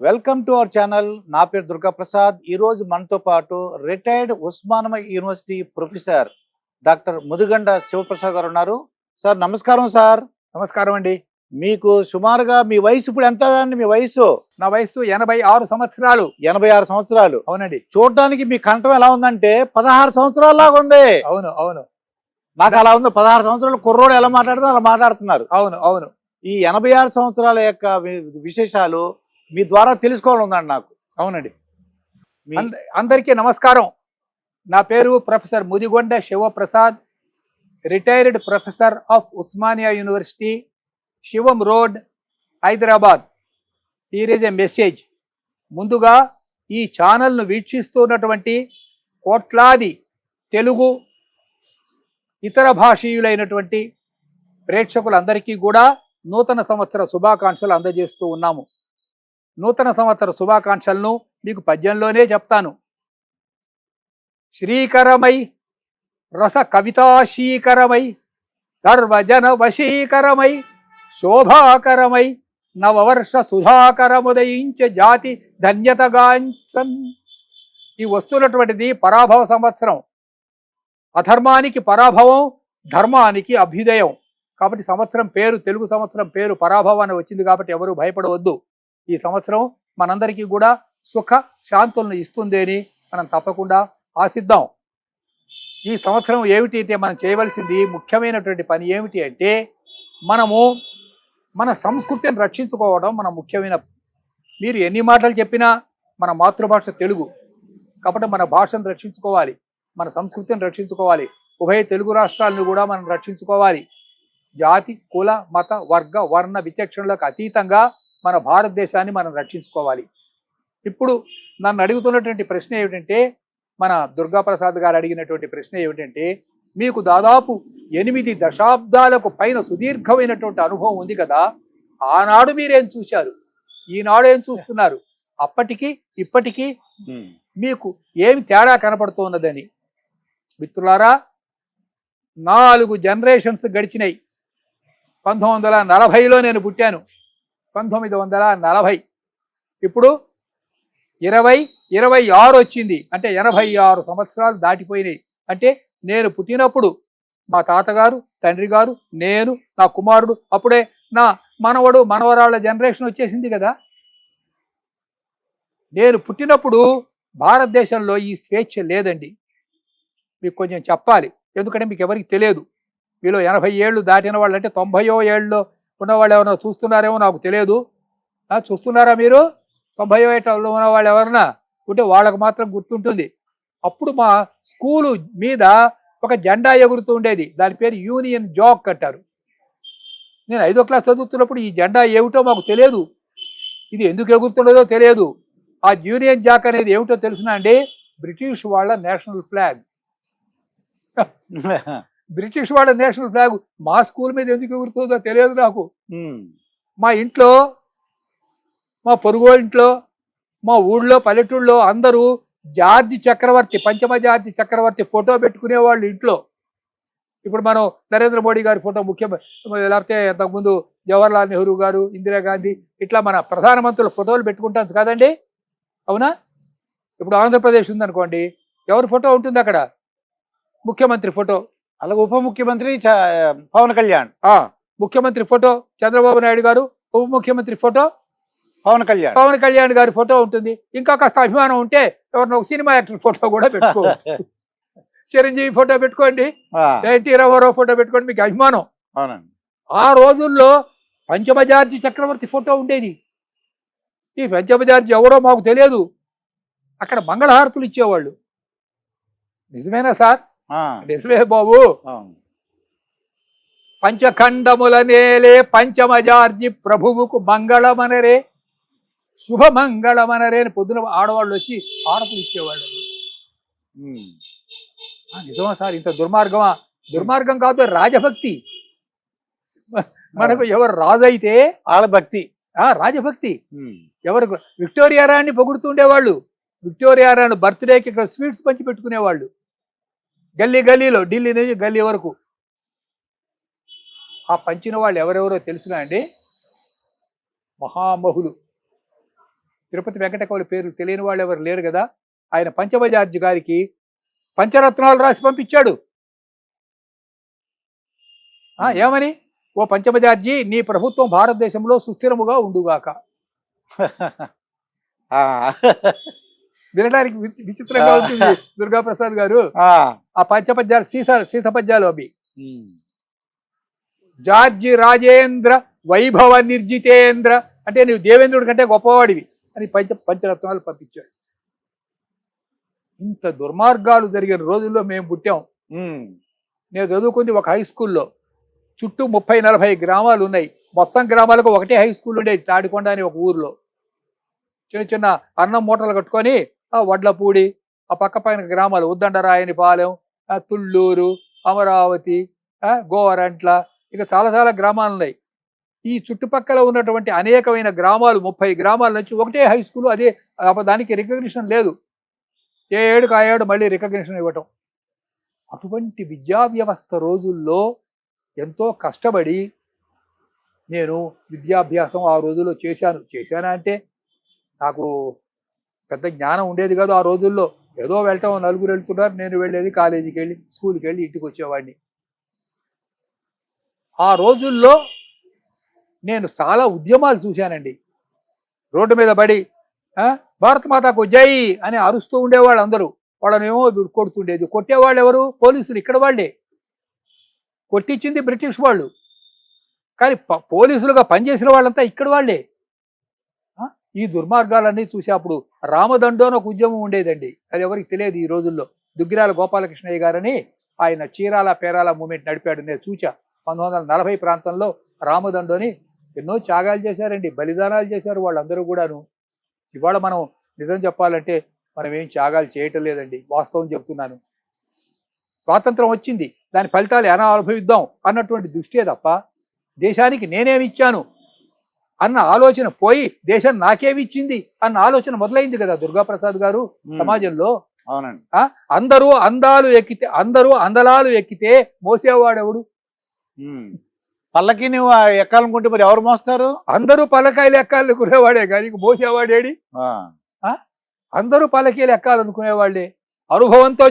Welcome to our channel. నా పేరు దుర్గా ప్రసాద్. ఈరోజు మనతో పాటు retired Osmania university professor doctor Mudigonda Sivaprasad గారు ఉన్నారు. సార్ నమస్కారం సార్. నమస్కారం అండి. మీకు సుమారుగా మీ వయసు ఇప్పుడు ఎంత అండి? మీ వయసు? నా వయసు 86 సంవత్సరాలు. 86 సంవత్సరాలు. అవునండి. చూడడానికి మీ కంఠం ఎలా ఉందంటే 16 సంవత్సరాల్లాగా ఉంది. అవును అవును, నాకు అలా ఉంది. 16 సంవత్సరాలు కుర్రోడు ఎలా మాట్లాడుతుందో అలా మాట్లాడుతున్నారు. అవును అవును. ఈ 86 సంవత్సరాల యొక్క విశేషాలు మీ ద్వారా తెలుసుకోవాలి ఉందండి నాకు. అవునండి. అందరికీ నమస్కారం. నా పేరు professor Mudigonda Sivaprasad, retired professor of Osmania university, Shivam road, Hyderabad. Here is a message. ముందుగా ఈ ఛానల్ను వీక్షిస్తున్నటువంటి కోట్లాది తెలుగు ఇతర భాషీయులైనటువంటి ప్రేక్షకులందరికీ కూడా నూతన సంవత్సర శుభాకాంక్షలు అందజేస్తూ ఉన్నాము. నూతన సంవత్సర శుభాకాంక్షలను మీకు పద్యంలోనే చెప్తాను. శ్రీకరమై రస కవితాశీకరమై సర్వజన వశీకరమై శోభాకరమై నవవర్ష సుధాకరముదయించ జాతి ధన్యతగాంచన్. ఈ వస్తున్నటువంటిది పరాభవ సంవత్సరం. అధర్మానికి పరాభవం, ధర్మానికి అభ్యుదయం. కాబట్టి సంవత్సరం పేరు, తెలుగు సంవత్సరం పేరు పరాభవం అని వచ్చింది. కాబట్టి ఎవరు భయపడవద్దు. ఈ సంవత్సరం మనందరికీ కూడా సుఖ శాంతులను ఇస్తుంది అని మనం తప్పకుండా ఆశిద్దాం. ఈ సంవత్సరం ఏమిటి అంటే మనం చేయవలసింది ముఖ్యమైనటువంటి పని ఏమిటి అంటే మనము మన సంస్కృతిని రక్షించుకోవడం మన ముఖ్యమైన. మీరు ఎన్ని మాటలు చెప్పినా మన మాతృభాష తెలుగు కాబట్టి మన భాషను రక్షించుకోవాలి, మన సంస్కృతిని రక్షించుకోవాలి. ఉభయ తెలుగు రాష్ట్రాలను కూడా మనం రక్షించుకోవాలి. జాతి, కుల, మత, వర్గ, వర్ణ విచక్షణలకు అతీతంగా మన భారతదేశాన్ని మనం రక్షించుకోవాలి. ఇప్పుడు నన్ను అడుగుతున్నటువంటి ప్రశ్న ఏమిటంటే, మన దుర్గాప్రసాద్ గారు అడిగినటువంటి ప్రశ్న ఏమిటంటే, మీకు దాదాపు 8 దశాబ్దాలకు పైన సుదీర్ఘమైనటువంటి అనుభవం ఉంది కదా, ఆనాడు మీరేం చూశారు, ఈనాడు ఏం చూస్తున్నారు, అప్పటికి ఇప్పటికీ మీకు ఏమి తేడా కనపడుతున్నదని. మిత్రులారా, 4 జనరేషన్స్ గడిచినాయి. 1940లో నేను పుట్టాను, 1940. ఇప్పుడు 2026 వచ్చింది, అంటే 86 సంవత్సరాలు దాటిపోయినాయి. అంటే నేను పుట్టినప్పుడు మా తాతగారు, తండ్రి గారు, నేను, నా కుమారుడు, అప్పుడే నా మనవడు, మనవరాళ్ళ జనరేషన్ వచ్చేసింది కదా. నేను పుట్టినప్పుడు భారతదేశంలో ఈ స్వేచ్ఛ లేదండి. మీకు కొంచెం చెప్పాలి, ఎందుకంటే మీకు ఎవరికి తెలియదు. మీలో 80 ఏళ్ళు దాటిన వాళ్ళు, అంటే 90వ ఏళ్ళలో ఉన్నవాళ్ళు ఎవరైనా చూస్తున్నారేమో నాకు తెలియదు. చూస్తున్నారా మీరు? 90వ ఏళ్ళలో ఉన్న వాళ్ళు ఎవరన్నా ఉంటే వాళ్ళకు మాత్రం గుర్తుంటుంది. అప్పుడు మా స్కూలు మీద ఒక జెండా ఎగురుతూ ఉండేది. దాని పేరు యూనియన్ జాక్ అంటారు. నేను 5వ క్లాస్ చదువుతున్నప్పుడు ఈ జెండా ఏమిటో మాకు తెలియదు, ఇది ఎందుకు ఎగురుతున్నదో తెలియదు. ఆ యూనియన్ జాక్ అనేది ఏమిటో తెలుసునా అండి? బ్రిటిష్ వాళ్ళ నేషనల్ ఫ్లాగ్. బ్రిటిష్ వాళ్ళ నేషనల్ ఫ్లాగ్ మా స్కూల్ మీద ఎందుకు ఎగురుతుందో తెలియదు నాకు. మా ఇంట్లో, మా పొరుగు ఇంట్లో, మా ఊళ్ళో, పల్లెటూళ్ళలో అందరూ జార్జి చక్రవర్తి, పంచమ జార్జి చక్రవర్తి ఫోటో పెట్టుకునేవాళ్ళు ఇంట్లో. ఇప్పుడు మనం నరేంద్ర మోడీ గారి ఫోటో ముఖ్యమంత్రి, లేకపోతే అంతకుముందు జవహర్లాల్ నెహ్రూ గారు, ఇందిరాగాంధీ, ఇట్లా మన ప్రధానమంత్రుల ఫోటోలు పెట్టుకుంటాం కదండి, అవునా? ఇప్పుడు ఆంధ్రప్రదేశ్ ఉందనుకోండి, ఎవరి ఫోటో ఉంటుంది అక్కడ? ముఖ్యమంత్రి ఫోటో. అలాగే ఉప ముఖ్యమంత్రి పవన్ కళ్యాణ్, ముఖ్యమంత్రి ఫోటో చంద్రబాబు నాయుడు గారు, ఉప ముఖ్యమంత్రి ఫోటో పవన్ కళ్యాణ్ గారి ఫోటో ఉంటుంది. ఇంకా కాస్త అభిమానం ఉంటే ఎవరినో ఒక సినిమా యాక్టర్ ఫోటో కూడా పెట్టుకోవచ్చు. చిరంజీవి ఫోటో పెట్టుకోండి, ఎన్టీ రామారావు ఫోటో పెట్టుకోండి, మీకు అభిమానం. ఆ రోజుల్లో పంచమ జార్జి చక్రవర్తి ఫోటో ఉండేది. ఈ పంచమ జార్జి ఎవరో మాకు తెలియదు. అక్కడ మంగళహారతులు ఇచ్చేవాళ్ళు. నిజమేనా సార్? నిజమే బాబు. పంచఖండముల నేలే పంచమ జార్జి ప్రభువుకు మంగళమనరే, శుభమంగళమనరే అని పొద్దున ఆడవాళ్ళు వచ్చి హారతులు ఇచ్చేవాళ్ళు. నిజమా సార్? ఇంత దుర్మార్గమా? దుర్మార్గం కాదు, రాజభక్తి. మనకు ఎవరు రాజు అయితే ఆడభక్తి, రాజభక్తి. ఎవరు విక్టోరియా రాణి పొగుడుతుండేవాళ్ళు. విక్టోరియా రాణి బర్త్డేకి ఇక్కడ స్వీట్స్ పంచి పెట్టుకునేవాళ్ళు. గల్లీ గల్లీలో, ఢిల్లీ నుంచి గల్లీ వరకు. ఆ పంచిన వాళ్ళు ఎవరెవరో తెలుసునా అండి? మహామహులు. తిరుపతి వెంకటకవుల పేరు తెలియని వాళ్ళు ఎవరు లేరు కదా. ఆయన పంచమజార్జి గారికి పంచరత్నాలు రాసి పంపించాడు. ఏమని? ఓ పంచమజార్జి, నీ ప్రభుత్వం భారతదేశంలో సుస్థిరముగా ఉండుగాక. వినడానికి విచిత్రంగా ఉంటుంది దుర్గాప్రసాద్ గారు. ఆ పంచపద్యాలు సీస పద్యాలు అవి. జార్జి రాజేంద్ర వైభవ నిర్జితేంద్ర అంటే నువ్వు దేవేంద్రుడి కంటే గొప్పవాడివి అని పంచరత్నాలు పంపించాడు. ఇంత దుర్మార్గాలు జరిగిన రోజుల్లో మేము పుట్టాం. నేను చదువుకుంది ఒక హై స్కూల్లో. చుట్టూ 30-40 గ్రామాలు ఉన్నాయి. మొత్తం గ్రామాలకు ఒకటే హై స్కూల్ ఉండేది, తాడికొండ అని ఒక ఊర్లో. చిన్న చిన్న అన్నం మూటలు కట్టుకొని ఆ వడ్లపూడి, ఆ పక్క పైన గ్రామాలు ఉద్దండరాయనిపాలెం, తుళ్ళూరు, అమరావతి, గోవరంట్ల, ఇక చాలా చాలా గ్రామాలు ఉన్నాయి. ఈ చుట్టుపక్కల ఉన్నటువంటి అనేకమైన గ్రామాలు, 30 గ్రామాల నుంచి ఒకటే హై స్కూల్. అదే దానికి రికగ్నిషన్ లేదు. ఏ ఏడుకు ఆ ఏడు మళ్ళీ రికగ్నిషన్ ఇవ్వటం. అటువంటి విద్యా వ్యవస్థ రోజుల్లో ఎంతో కష్టపడి నేను విద్యాభ్యాసం ఆ రోజుల్లో చేశానా అంటే నాకు పెద్ద జ్ఞానం ఉండేది కాదు ఆ రోజుల్లో. ఏదో వెళ్ళటం, నలుగురు వెళ్తున్నారు, నేను వెళ్ళేది కాలేజీకి వెళ్ళి స్కూల్కి వెళ్ళి ఇంటికి వచ్చేవాడిని. ఆ రోజుల్లో నేను చాలా ఉద్యమాలు చూశానండి. రోడ్డు మీద పడి భారత్ మాతాకు జై అని అరుస్తూ ఉండేవాళ్ళు అందరూ. వాళ్ళనేమో కొడుతుండేది. కొట్టేవాళ్ళు ఎవరు? పోలీసులు, ఇక్కడ వాళ్ళే. కొట్టించింది బ్రిటిష్ వాళ్ళు, కానీ పోలీసులుగా పనిచేసిన వాళ్ళంతా ఇక్కడ వాళ్ళే. ఈ దుర్మార్గాలన్నీ చూసి అప్పుడు రామదండు అని ఒక ఉద్యమం ఉండేదండి. అది ఎవరికి తెలియదు ఈ రోజుల్లో. దుగ్గిరాల గోపాలకృష్ణయ్య గారని ఆయన చీరాల పేరాల మూమెంట్ నడిపాడు. నేను చూచా 1940 ప్రాంతంలో రామదండు అని ఎన్నో త్యాగాలు చేశారండి, బలిదానాలు చేశారు వాళ్ళందరూ కూడాను. ఇవాళ మనం నిజం చెప్పాలంటే మనం ఏం త్యాగాలు చేయటం లేదండి, వాస్తవం చెప్తున్నాను. స్వాతంత్రం వచ్చింది, దాని ఫలితాలు ఎలా అనుభవిద్దాం అన్నటువంటి దృష్టే తప్ప దేశానికి నేనేమిచ్చాను అన్న ఆలోచన పోయి దేశం నాకేమిచ్చింది అన్న ఆలోచన మొదలైంది కదా దుర్గాప్రసాద్ గారు సమాజంలో. అవునండి. అందరూ అందలాలు ఎక్కితే మోసేవాడెవడు? పల్లకి నువ్వు ఎక్కాలనుకుంటే మరి ఎవరు మోస్తారు? అందరూ పల్లకాయలు ఎక్కాలనుకునేవాడే కానీ మోసేవాడేడి? అందరూ పల్లకీలు ఎక్కాలనుకునేవాళ్లే. అనుభవంతో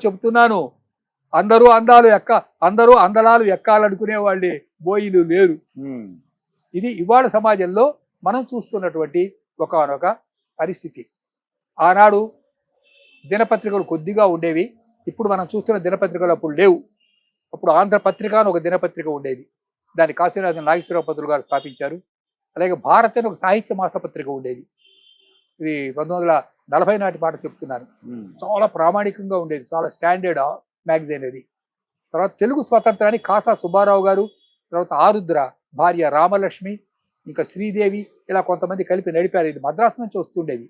చెప్తున్నాను. అందరూ అందలాలు ఎక్కాలనుకునే వాళ్ళే, బోయిలు లేరు. ఇది ఇవాళ సమాజంలో మనం చూస్తున్నటువంటి ఒకనొక పరిస్థితి. ఆనాడు దినపత్రికలు కొద్దిగా ఉండేవి, ఇప్పుడు మనం చూస్తున్న దినపత్రికలు అప్పుడు లేవు. అప్పుడు ఆంధ్రపత్రిక అని ఒక దినపత్రిక ఉండేది, దాన్ని కాశీనాథన్ నాగేశ్వరరావు పంతులు గారు స్థాపించారు. అలాగే భారత్ అని ఒక సాహిత్య మాసపత్రిక ఉండేది. ఇది 1940 నాటి మాట చెప్తున్నాను. చాలా ప్రామాణికంగా ఉండేది, చాలా స్టాండర్డ్ మ్యాగజైన్ అది. తర్వాత తెలుగు స్వతంత్రాన్ని కాసా సుబ్బారావు గారు, తర్వాత ఆరుద్ర భార్య రామలక్ష్మి, ఇంకా శ్రీదేవి, ఇలా కొంతమంది కలిపి నడిపారు. ఇది మద్రాసు నుంచి వస్తుండేది.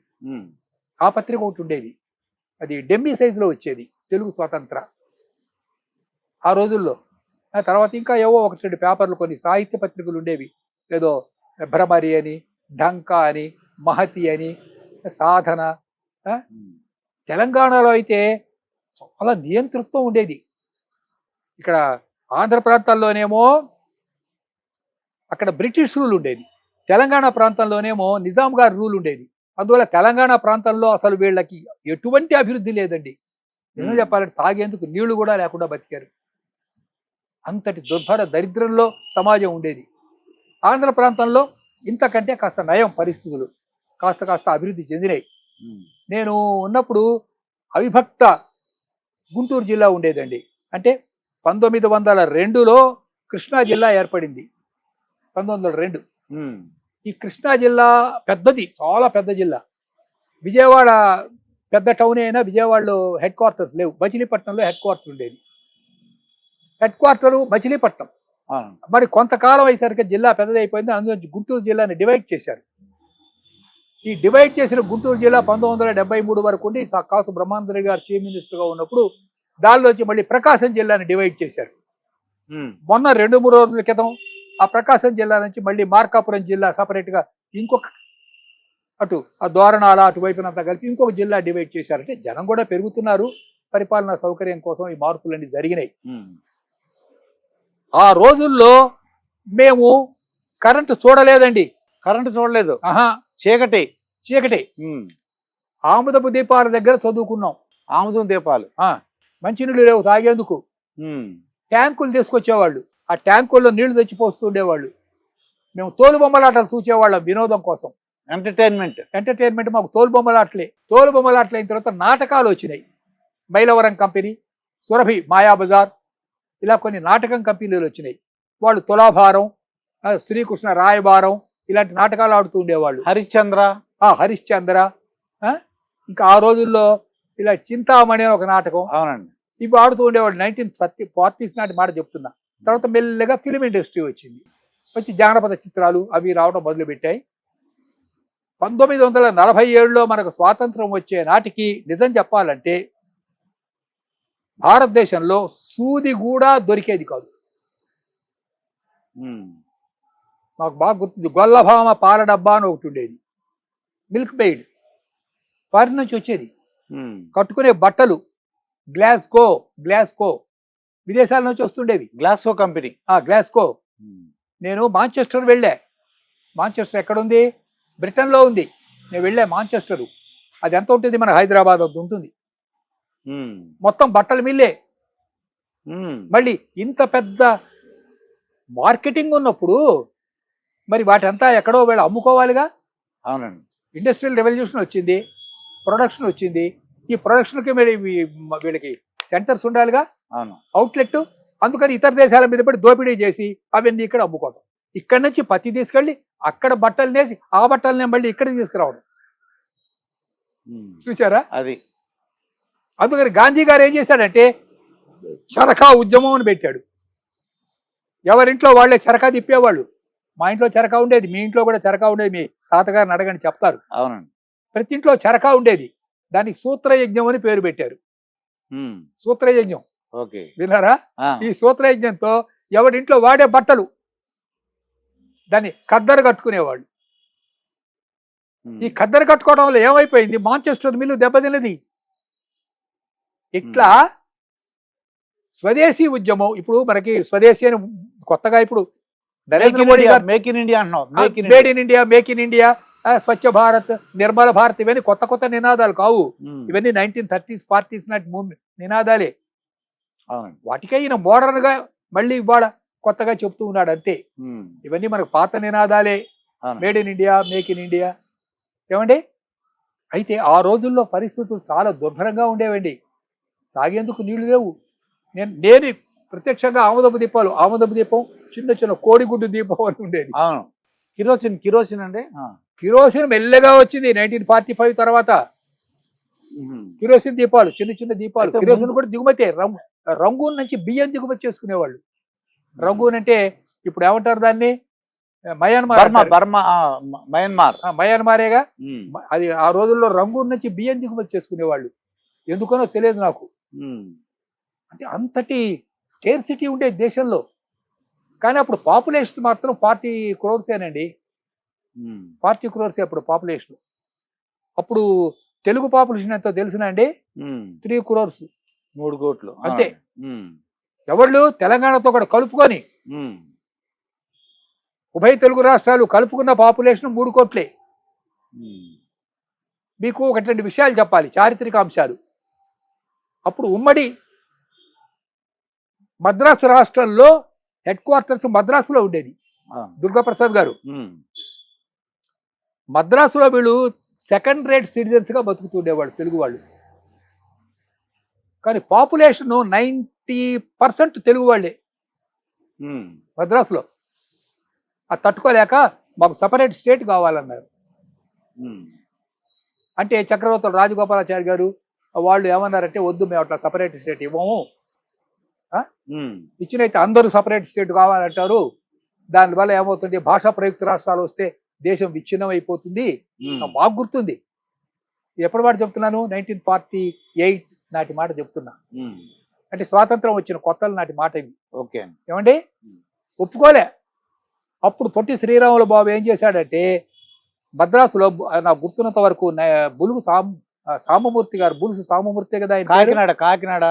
ఆ పత్రిక ఒకటి ఉండేది, అది డెమ్మీ సైజులో వచ్చేది, తెలుగు స్వతంత్ర ఆ రోజుల్లో. తర్వాత ఇంకా ఏవో 1-2 పేపర్లు, కొన్ని సాహిత్య పత్రికలు ఉండేవి. ఏదో భ్రమరి అని, ఢంకా అని, మహతి అని, సాధన. తెలంగాణలో అయితే చాలా నియంతృత్వం ఉండేది. ఇక్కడ ఆంధ్ర ప్రాంతాల్లోనేమో అక్కడ బ్రిటిష్ రూల్ ఉండేది, తెలంగాణ ప్రాంతంలోనేమో నిజాం గారి రూల్ ఉండేది. అందువల్ల తెలంగాణ ప్రాంతంలో అసలు వీళ్ళకి ఎటువంటి అభివృద్ధి లేదండి. నిజం చెప్పాలంటే తాగేందుకు నీళ్లు కూడా లేకుండా బతికారు. అంతటి దుర్భర దరిద్రంలో సమాజం ఉండేది. ఆంధ్ర ప్రాంతంలో ఇంతకంటే కాస్త నయం పరిస్థితులు, కాస్త అభివృద్ధి చెందినాయి. నేను ఉన్నప్పుడు అవిభక్త గుంటూరు జిల్లా ఉండేదండి. అంటే 1902లో కృష్ణా జిల్లా ఏర్పడింది. 1902. ఈ కృష్ణా జిల్లా పెద్దది, చాలా పెద్ద జిల్లా. విజయవాడ పెద్ద టౌన్ అయినా విజయవాడలో హెడ్ క్వార్టర్స్ లేవు. మచిలీపట్నంలో హెడ్ క్వార్టర్ ఉండేది. Head quarter Machilipatnam. మరి కొంతకాలం అయ్యేసరికి జిల్లా పెద్దదైపోయింది. అందులో గుంటూరు జిల్లాని డివైడ్ చేశారు. ఈ డివైడ్ చేసిన గుంటూరు జిల్లా 1973 వరకు ఉండి కాసు బ్రహ్మానందరెడ్డి గారు చీఫ్ మినిస్టర్గా ఉన్నప్పుడు దానిలోంచి మళ్ళీ ప్రకాశం జిల్లాని డివైడ్ చేశారు. మొన్న 2-3 రోజుల క్రితం ఆ ప్రకాశం జిల్లా నుంచి మళ్ళీ మార్కాపురం జిల్లా సపరేట్గా ఇంకొక, అటు ఆ దోరణాల అటువైపునంతా కలిపి ఇంకొక జిల్లా డివైడ్ చేశారంటే జనం కూడా పెరుగుతున్నారు. పరిపాలనా సౌకర్యం కోసం ఈ మార్పులన్నీ జరిగినాయి. ఆ రోజుల్లో మేము కరెంటు చూడలేదండి. కరెంట్ చూడలేదు, ఆహా, చీకటి. చీకటి. ఉమ్. ఆముదపు దీపాల దగ్గర చదువుకున్నాం. ఆముదం దీపాలు. మంచినీళ్ళు లేవు తాగేందుకు. ఉమ్. ట్యాంకులు తీసుకొచ్చేవాళ్ళు. ఆ ట్యాంకుల్లో నీళ్లు తెచ్చి పోస్తూ ఉండేవాళ్ళు. మేము తోలు బొమ్మలాటలు చూసేవాళ్ళం వినోదం కోసం. ఎంటర్టైన్మెంట్. మాకు తోలు బొమ్మలాటలే. తోలు బొమ్మలాటలు అయిన తర్వాత నాటకాలు వచ్చినాయి. మైలవరం కంపెనీ, సురభి, మాయాబజార్, ఇలా కొన్ని నాటకం కంపెనీలు వచ్చినాయి. వాళ్ళు తులాభారం, శ్రీకృష్ణ రాయబారం ఇలాంటి నాటకాలు ఆడుతూ ఉండేవాళ్ళు. హరిశ్చంద్ర. ఇంకా ఆ రోజుల్లో ఇలా చింతామణి అని ఒక నాటకం. అవునండి. ఇవి ఆడుతూ ఉండేవాళ్ళు. 1940s నాటి మాట చెప్తున్నా. తర్వాత మెల్లగా ఫిలిం ఇండస్ట్రీ వచ్చింది. వచ్చి జానపద చిత్రాలు అవి రావడం మొదలుపెట్టాయి. 1947లో మనకు స్వాతంత్రం వచ్చే నాటికి నిజం చెప్పాలంటే భారతదేశంలో సూది కూడా దొరికేది కాదు. మాకు బాగా గుర్తుంది, గొల్లభామ పాల డబ్బా అని ఒకటి ఉండేది, మిల్క్ మెయిడ్, ఫారిన్ నుంచి వచ్చేది. కట్టుకునే బట్టలు గ్లాస్కో విదేశాల నుంచి వస్తుండేవి. Glasgow company. గ్లాస్కో. నేను మాంచెస్టర్ వెళ్ళా. మాంచెస్టర్ ఎక్కడుంది? బ్రిటన్లో ఉంది. నేను వెళ్ళా మాంచెస్టరు. అది ఎంత ఉంటుంది? మన హైదరాబాద్ అంత ఉంటుంది. మొత్తం బట్టల మిల్లే. మళ్ళీ ఇంత పెద్ద మార్కెటింగ్ ఉన్నప్పుడు మరి వాటంతా ఎక్కడో వీళ్ళు అమ్ముకోవాలిగా. అవునండి. ఇండస్ట్రియల్ రెవల్యూషన్ వచ్చింది, ప్రొడక్షన్ వచ్చింది. ఈ ప్రొడక్షన్కి వీళ్ళకి సెంటర్స్ ఉండాలిగా, అవుట్లెట్. అందుకని ఇతర దేశాల మీద పడి దోపిడీ చేసి అవన్నీ ఇక్కడ అమ్ముకోవడం. ఇక్కడ నుంచి పత్తి తీసుకెళ్ళి అక్కడ బట్టలు నేసి ఆ బట్టలనే మళ్ళీ ఇక్కడికి తీసుకురావడం. చూసారా అది? అందుకని గాంధీ గారు ఏం చేశాడంటే చరకా ఉద్యమం అని పెట్టాడు. ఎవరింట్లో వాళ్ళే చరకా తిప్పేవాళ్ళు. మా ఇంట్లో చరకా ఉండేది, మీ ఇంట్లో కూడా చరకా ఉండేది. మీ తాతగారిని అడగని చెప్తారు. అవునండి. ప్రతి ఇంట్లో చరకా ఉండేది. దానికి సూత్రయజ్ఞం అని పేరు పెట్టారు. సూత్రయజ్ఞం విన్నారా? ఈ సూత్రయజ్ఞంతో ఎవరింట్లో వాడే బట్టలు దాన్ని ఖద్దరు కట్టుకునేవాళ్ళు. ఈ ఖద్దరు కట్టుకోవడం వల్ల ఏమైపోయింది? మాంచెస్టర్ మిల్లు దెబ్బతిన్నది. ఇట్లా స్వదేశీ ఉద్యమం. ఇప్పుడు మనకి స్వదేశీ అని కొత్తగా ఇప్పుడు నరేంద్ర మోడీ గారు make in India, Swachh Bharat, Nirmala Bharat ఇవన్నీ కొత్త నినాదాలు కావు. ఇవన్నీ 1930s 40s నాటి నినాదాలే. వాటికే ఈయన మోడర్న్ గా మళ్ళీ ఇవాళ కొత్తగా చెప్తూ ఉన్నాడు అంతే. ఇవన్నీ మనకు పాత నినాదాలే. Made in India, make in India. ఏమండి? అయితే ఆ రోజుల్లో పరిస్థితులు చాలా దుర్భరంగా ఉండేవండి. తాగేందుకు నీళ్లు లేవు. నేను ప్రత్యక్షంగా ఆముదపు దీపం, చిన్న కోడిగుడ్డు దీపం అని ఉండేది. కిరోసిన్ అండి. కిరోసిన్ మెల్లగా వచ్చింది 1945 తర్వాత. కిరోసిన్ దీపాలు, చిన్న దీపాలు. కిరోసిన్ కూడా దిగుమతే. రంగూన్ నుంచి బియ్యం దిగుమతి చేసుకునేవాళ్ళు. రంగూన్ అంటే ఇప్పుడు ఏమంటారు దాన్ని? మయన్మారేగా. అది ఆ రోజుల్లో రంగూన్ నుంచి బియ్యం దిగుమతి చేసుకునేవాళ్ళు. ఎందుకనో తెలియదు నాకు. అంటే అంతటి స్కేర్సిటీ ఉండేది దేశంలో. కానీ అప్పుడు పాపులేషన్ మాత్రం 40 crores అండి. 40 crores అప్పుడు పాపులేషన్. అప్పుడు తెలుగు పాపులేషన్ ఎంతో తెలిసినా అండి? 3 crores. 3 కోట్లు అంతే. ఎవళ్ళు తెలంగాణతో కూడా కలుపుకొని ఉభయ తెలుగు రాష్ట్రాలు కలుపుకున్న పాపులేషన్ 3 కోట్లే. మీకు ఒకటి 2 విషయాలు చెప్పాలి, చారిత్రక అంశాలు. అప్పుడు ఉమ్మడి మద్రాసు రాష్ట్రంలో హెడ్ క్వార్టర్స్ మద్రాసులో ఉండేది. దుర్గాప్రసాద్ గారు, మద్రాసులో వీళ్ళు సెకండ్ రేట్ సిటిజన్స్ గా బతుకుతుండేవాళ్ళు తెలుగు వాళ్ళు. కానీ పాపులేషన్ 90% తెలుగు వాళ్ళే మద్రాసులో. అది తట్టుకోలేక మాకు సపరేట్ స్టేట్ కావాలన్నారు. అంటే చక్రవర్తులు రాజగోపాలాచారి గారు వాళ్ళు ఏమన్నారంటే, వద్దు, మేము అట్లా సపరేట్ స్టేట్ ఇవ్వము, ఇచ్చినైతే అందరూ సపరేట్ స్టేట్ కావాలంటారు. దానివల్ల ఏమవుతుంది? భాషా ప్రయుక్త రాష్ట్రాలు వస్తే దేశం విచ్ఛిన్నం అయిపోతుంది. మాకు గుర్తుంది. ఎప్పటి మాట చెప్తున్నాను? 1948 నాటి మాట చెప్తున్నా. అంటే స్వాతంత్రం వచ్చిన కొత్తల నాటి మాట ఇది. ఏమండి? ఒప్పుకోలే. అప్పుడు పొట్టి శ్రీరాములు బాబు ఏం చేశాడంటే, మద్రాసులో నాకు గుర్తున్నంత వరకు బులుగు సామమూర్తి గారు, బులుసు సామమూర్తి కదా, కాకినాడ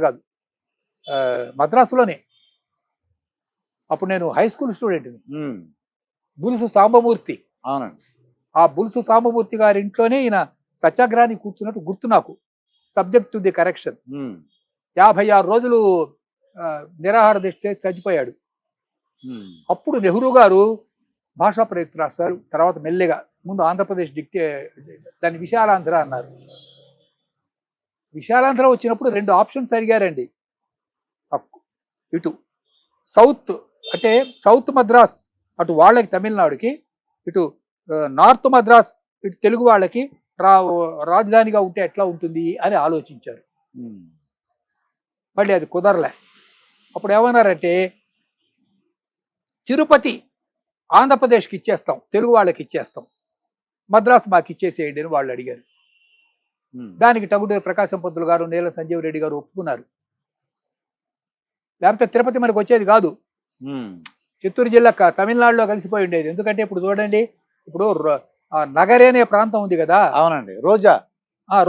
కాదు, మద్రాసులోనే. అప్పుడు నేను హై స్కూల్ స్టూడెంట్ని. బులుసు సాంబమూర్తి. అవునండి. ఆ బులుసు సాంబమూర్తి గారి ఇంట్లోనే ఈయన సత్యాగ్రహానికి కూర్చున్నట్టు గుర్తు నాకు. Subject to the correction. Um, 56 రోజులు నిరాహార దీక్ష చేసి చచ్చిపోయాడు. ఉమ్, అప్పుడు నెహ్రూ గారు భాషా ప్రయుక్త రాస్తారు. తర్వాత మెల్లిగా ముందు ఆంధ్రప్రదేశ్ దాన్ని విశాలాంధ్ర అన్నారు. విశాలాంధ్ర వచ్చినప్పుడు 2 ఆప్షన్స్ అడిగారండి. ఇటు సౌత్ అంటే సౌత్ మద్రాస్ అటు వాళ్ళకి తమిళనాడుకి, ఇటు నార్త్ మద్రాస్ ఇటు తెలుగు వాళ్ళకి రాజధానిగా ఉంటే ఎట్లా ఉంటుంది అని ఆలోచించారు. ఉమ్, మళ్ళీ అది కుదరలే. అప్పుడు ఏమన్నారంటే తిరుపతి ఆంధ్రప్రదేశ్కి ఇచ్చేస్తాం, తెలుగు వాళ్ళకి ఇచ్చేస్తాం, మద్రాసు మాకు ఇచ్చేసేయండి అని వాళ్ళు అడిగారు. ఉమ్, దానికి టంగుటూరి ప్రకాశం పంతులు గారు, నీల సంజీవ్ రెడ్డి గారు ఒప్పుకున్నారు. లేకపోతే తిరుపతి మనకు వచ్చేది కాదు. ఉమ్, చిత్తూరు జిల్లా తమిళనాడులో కలిసిపోయి ఉండేది. ఎందుకంటే ఇప్పుడు చూడండి, ఇప్పుడు నగరే అనే ప్రాంతం ఉంది కదా. అవునండి. రోజా.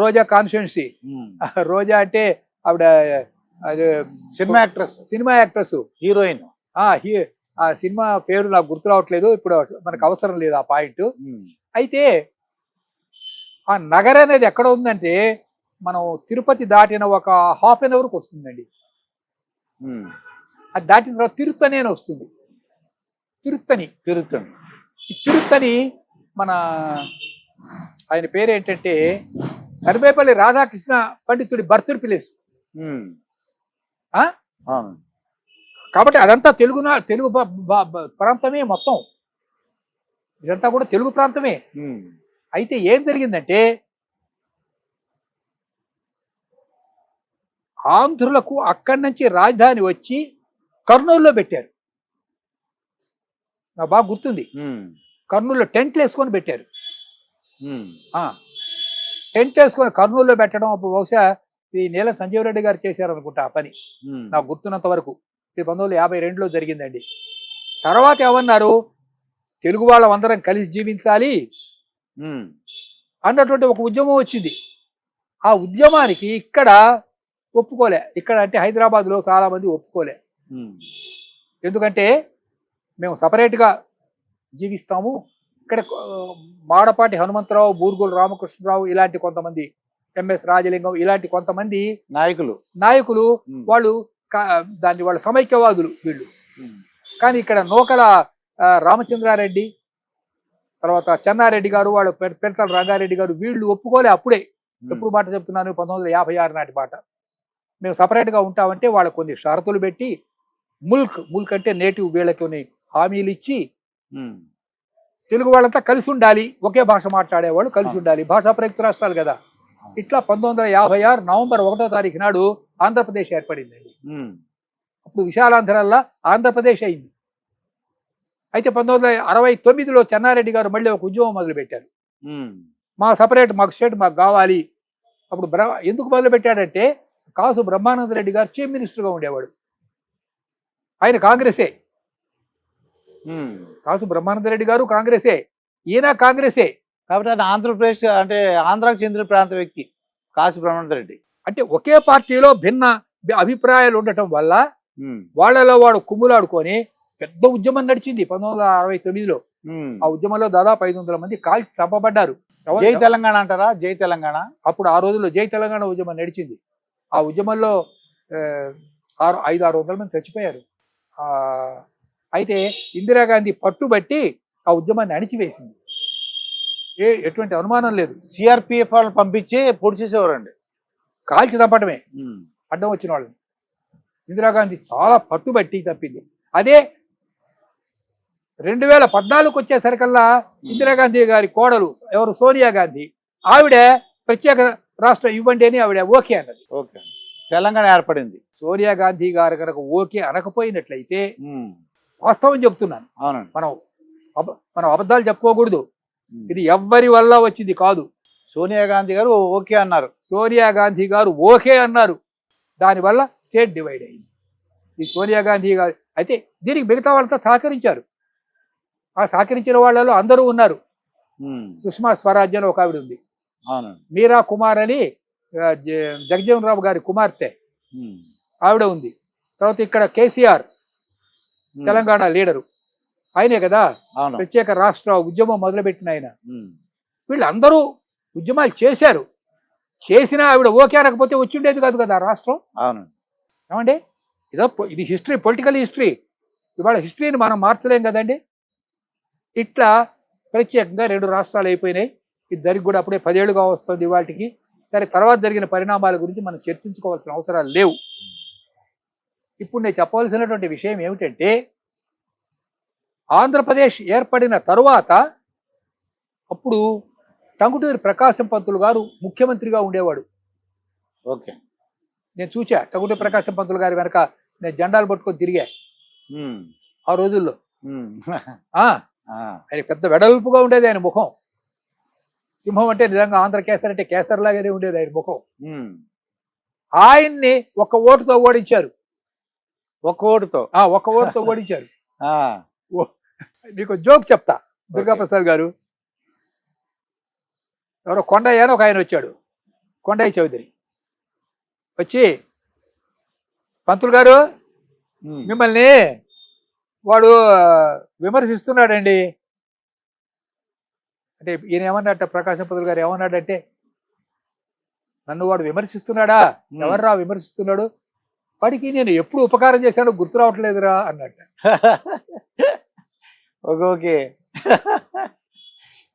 రోజా కాన్స్టిట్యున్సీ. ఉమ్, రోజా అంటే ఆవిడ అది cinema actress, cinema actress, heroine. ఆ సినిమా పేరు నాకు గుర్తు రావట్లేదు ఇప్పుడు, మనకు అవసరం లేదు ఆ పాయింట్. అయితే ఆ నగర్ అనేది ఎక్కడ ఉందంటే మనం తిరుపతి దాటిన ఒక ½ an hourకి వస్తుందండి. అది దాటిన తర్వాత తిరుత్తని అని వస్తుంది. తిరుత్తని ఈ తిరుత్తని మన ఆయన పేరు ఏంటంటే సర్వేపల్లి రాధాకృష్ణ పండితుడి బర్త్ ప్లేస్. కాబట్టి అదంతా తెలుగు ప్రాంతమే మొత్తం. ఇదంతా కూడా తెలుగు ప్రాంతమే. అయితే ఏం జరిగిందంటే ఆంధ్రులకు అక్కడి నుంచి రాజధాని వచ్చి కర్నూలులో పెట్టారు. నాకు బాగా గుర్తుంది. కర్నూలులో టెంట్లు వేసుకొని పెట్టారు. టెంట్ వేసుకొని కర్నూలులో పెట్టడం అప్పుడు బహుశా ఈ నీల సంజీవ్ రెడ్డి గారు చేశారు అనుకుంటా ఆ పని, నాకు గుర్తున్నంత వరకు. ఇది 1952లో జరిగిందండి. తర్వాత ఏమన్నారు, తెలుగు వాళ్ళం అందరం కలిసి జీవించాలి అన్నటువంటి ఒక ఉద్యమం వచ్చింది. ఆ ఉద్యమానికి ఇక్కడ ఒప్పుకోలే. ఇక్కడ అంటే హైదరాబాద్లో చాలా మంది ఒప్పుకోలే. ఎందుకంటే మేము సపరేట్గా జీవిస్తాము, ఇక్కడ మాడపాటి హనుమంతరావు, బూర్గుల రామకృష్ణరావు ఇలాంటి కొంతమంది, ఎంఎస్ రాజలింగం ఇలాంటి కొంతమంది నాయకులు వాళ్ళు దాన్ని వాళ్ళ సమైక్యవాదులు వీళ్ళు. కానీ ఇక్కడ నూకల రామచంద్రారెడ్డి, తర్వాత చెన్నారెడ్డి గారు, వాళ్ళు పెడతల రంగారెడ్డి గారు వీళ్ళు ఒప్పుకోలే. అప్పుడే ఎప్పుడు మాట చెప్తున్నాను, 1956 నాటి మాట. మేము సపరేట్గా ఉంటామంటే వాళ్ళకు కొన్ని షరతులు పెట్టి ముల్క్ అంటే నేటివ్ వీళ్ళకి కొన్ని హామీలు ఇచ్చి తెలుగు వాళ్ళంతా కలిసి ఉండాలి, ఒకే భాష మాట్లాడేవాళ్ళు కలిసి ఉండాలి, భాషా ప్రయుక్త రాష్ట్రాలు కదా. ఇట్లా 1956 నవంబర్ 1వ తారీఖు నాడు ఆంధ్రప్రదేశ్ ఏర్పడిందండి. అప్పుడు విశాలాంధ్రల్లా ఆంధ్రప్రదేశ్ అయింది. అయితే 1969లో చెన్నారెడ్డి గారు మళ్ళీ ఒక ఉద్యమం మొదలుపెట్టారు. మాకు స్టేట్ మాకు కావాలి. అప్పుడు ఎందుకు మొదలుపెట్టాడంటే కాసు బ్రహ్మానంద రెడ్డి గారు చీఫ్ మినిస్టర్గా ఉండేవాడు. ఆయన కాంగ్రెసే. కాసు బ్రహ్మానంద రెడ్డి గారు కాంగ్రెసే, ఈయన కాంగ్రెసే. కాబట్టి ఆయన ఆంధ్రప్రదేశ్ అంటే ఆంధ్రాకు చెందిన ప్రాంత వ్యక్తి కాసు బ్రహ్మానంద రెడ్డి. అంటే ఒకే పార్టీలో భిన్న అభిప్రాయాలు ఉండటం వల్ల వాళ్ళలో వాడు కుమ్ములాడుకొని పెద్ద ఉద్యమం నడిచింది 1969లో. ఆ ఉద్యమంలో దాదాపు 500 మంది కాల్చి చంపబడ్డారు. జై తెలంగాణ అంటారా? జై తెలంగాణ. అప్పుడు ఆ రోజుల్లో జై తెలంగాణ ఉద్యమం నడిచింది. ఆ ఉద్యమంలో 500-600 మంది చచ్చిపోయారు. అయితే ఇందిరాగాంధీ పట్టుబట్టి ఆ ఉద్యమాన్ని అణిచివేసింది. ఎటువంటి అనుమానం లేదు. సిఆర్పిఎఫ్ వాళ్ళని పంపించి పొడి చేసేవారండి, కాల్చి చంపటమే అడ్డం వచ్చిన వాళ్ళని. ఇందిరాగాంధీ చాలా పట్టుబట్టి తప్పింది. అదే 2014 వచ్చేసరికల్లా ఇందిరాగాంధీ గారి కోడలు ఎవరు, సోనియా గాంధీ, ఆవిడ ప్రత్యేక రాష్ట్రం ఇవ్వండి అని ఆవిడ ఓకే అన్నది. ఓకే, తెలంగాణ ఏర్పడింది. సోనియా గాంధీ గారు కనుక ఓకే అనకపోయినట్లయితే, వాస్తవం చెప్తున్నాను, మనం అబద్ధాలు చెప్పుకోకూడదు, ఇది ఎవ్వరి వల్ల వచ్చింది కాదు. సోనియా గాంధీ గారు ఓకే అన్నారు. సోనియా గాంధీ గారు ఓకే అన్నారు, దానివల్ల స్టేట్ డివైడ్ అయింది. ఈ సోనియా గాంధీ గారు అయితే దీనికి మిగతా వాళ్ళతో సహకరించారు. ఆ సహకరించిన వాళ్ళలో అందరూ ఉన్నారు. సుష్మా స్వరాజ్ అని ఒక ఆవిడ ఉంది, మీరా కుమార్ అని జగజీవన్ రావు గారి కుమార్తె ఆవిడ ఉంది. తర్వాత ఇక్కడ కేసీఆర్ తెలంగాణ లీడరు, ఆయనే కదా అవును. ప్రత్యేక రాష్ట్ర ఉద్యమం మొదలుపెట్టిన ఆయన. ఉమ్. వీళ్ళందరూ ఉద్యమాలు చేశారు. చేసినా ఆవిడ ఓకే అనకపోతే వచ్చిండేది కాదు కదా రాష్ట్రం. అవును. ఏమండి, ఇది హిస్టరీ, పొలిటికల్ హిస్టరీ. ఇవాళ హిస్టరీని మనం మార్చలేం కదండి. ఇట్లా ప్రత్యేకంగా 2 రాష్ట్రాలు అయిపోయినాయి. ఇది జరిగి కూడా అప్పుడే 10 ఏళ్ళుగా వస్తుంది వాటికి. సరే, తర్వాత జరిగిన పరిణామాల గురించి మనం చర్చించుకోవాల్సిన అవసరాలు లేవు. ఇప్పుడు నేను చెప్పవలసినటువంటి విషయం ఏమిటంటే, ఆంధ్రప్రదేశ్ ఏర్పడిన తరువాత అప్పుడు టంగుటూరి ప్రకాశం పంతులు గారు ముఖ్యమంత్రిగా ఉండేవాడు. ఓకే. నేను చూసా టంగుటూరి ప్రకాశం పంతులు గారి వెనక నేను జెండాలు పట్టుకొని తిరిగా ఉమ్. ఆ రోజుల్లో. ఉమ్. ఆయన పెద్ద వెడల్పుగా ఉండేది ఆయన ముఖం. సింహం అంటే నిజంగా ఆంధ్ర కేసరి అంటే కేసరి లాగానే ఉండేది ఆయన ముఖం. ఉమ్. ఆయన్ని ఒక్క ఓటుతో ఓడించారు. ఒక్క ఓటుతో? ఒక్క ఓటుతో ఓడించారు. ఆ. మీకు జోక్ చెప్తా. దుర్గాప్రసాద్ గారు, ఎవరో కొండయ్య అని ఒక ఆయన వచ్చాడు, కొండయ్య చౌదరి వచ్చి, పంతులు గారు ఉమ్. మిమ్మల్ని వాడు విమర్శిస్తున్నాడండి అంటే, ఈయన ఏమన్నట్ట, ప్రకాశం పంతులు గారు ఏమన్నాడంటే, నన్ను వాడు విమర్శిస్తున్నాడా? ఎవర్రా విమర్శిస్తున్నాడు? వాడికి నేను ఎప్పుడు ఉపకారం చేశానో గుర్తు రావట్లేదురా అన్నట్ట. ఓకే.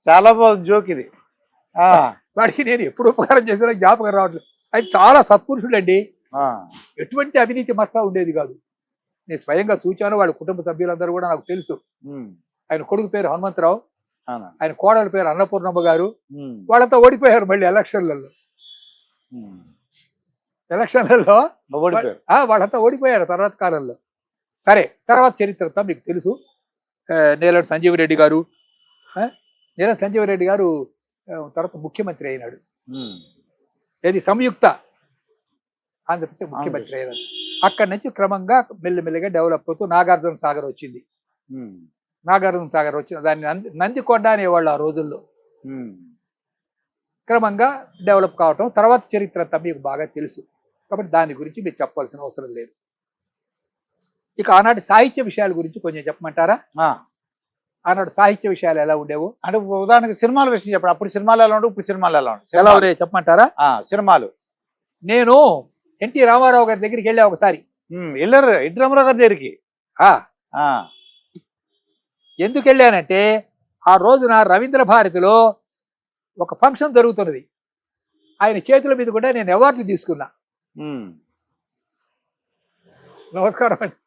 చాలా బాగుంది జోక్ ఇది. వాడికి నేను ఎప్పుడు ఉపకారం చేశానో జ్ఞాపకం రావట్లేదు. ఆయన చాలా సత్పురుషుడు అండి. ఆ. ఎటువంటి అవినీతి మచ్చ ఉండేది కాదు. నేను స్వయంగా చూచాను. వాళ్ళ కుటుంబ సభ్యులందరూ కూడా నాకు తెలుసు. ఆయన కొడుకు పేరు హనుమంతరావు, ఆయన కోడల పేరు అన్నపూర్ణమ్మ గారు. వాళ్ళంతా ఓడిపోయారు మళ్ళీ ఎలక్షన్లలో. వాళ్ళంతా ఓడిపోయారు తర్వాత కాలంలో. సరే, తర్వాత చరిత్ర మీకు తెలుసు. నేలటి సంజీవరెడ్డి గారు, తర్వాత ముఖ్యమంత్రి అయినాడు. ఏది సంయుక్త ఆంధ్రప్రదేశ్ ముఖ్యమంత్రి అయినాడు. అక్కడి నుంచి క్రమంగా మెల్లిమెల్లిగా డెవలప్ అవుతూ నాగార్జున సాగర్ వచ్చింది. నాగార్జున సాగర్ వచ్చిన దాన్ని నందికొండ అనేవాళ్ళు ఆ రోజుల్లో. క్రమంగా డెవలప్ కావటం తర్వాత చరిత్ర అంతా మీకు బాగా తెలుసు కాబట్టి దాని గురించి మీరు చెప్పాల్సిన అవసరం లేదు. ఇక ఆనాటి సాహిత్య విషయాల గురించి కొంచెం చెప్పమంటారా? ఆనాడు సాహిత్య విషయాలు ఎలా ఉండేవు అంటే ఉదాహరణకి సినిమాల విషయం చెప్పండి. అప్పుడు సినిమాలు ఎలా ఉండవు, ఇప్పుడు సినిమాలు ఎలా ఉండవు? ఎలా ఉన్నాయి చెప్పమంటారా? సినిమాలు నేను ఎన్టీ రామారావు గారి దగ్గరికి వెళ్ళా ఒకసారి. వెళ్ళారు ఎన్టీ రామారావు గారి దగ్గరికి? ఎందుకు వెళ్ళానంటే, ఆ రోజున రవీంద్ర భారతిలో ఒక ఫంక్షన్ జరుగుతున్నది. ఆయన చేతుల మీద కూడా నేను అవార్డు తీసుకున్నా. నమస్కారం అండి.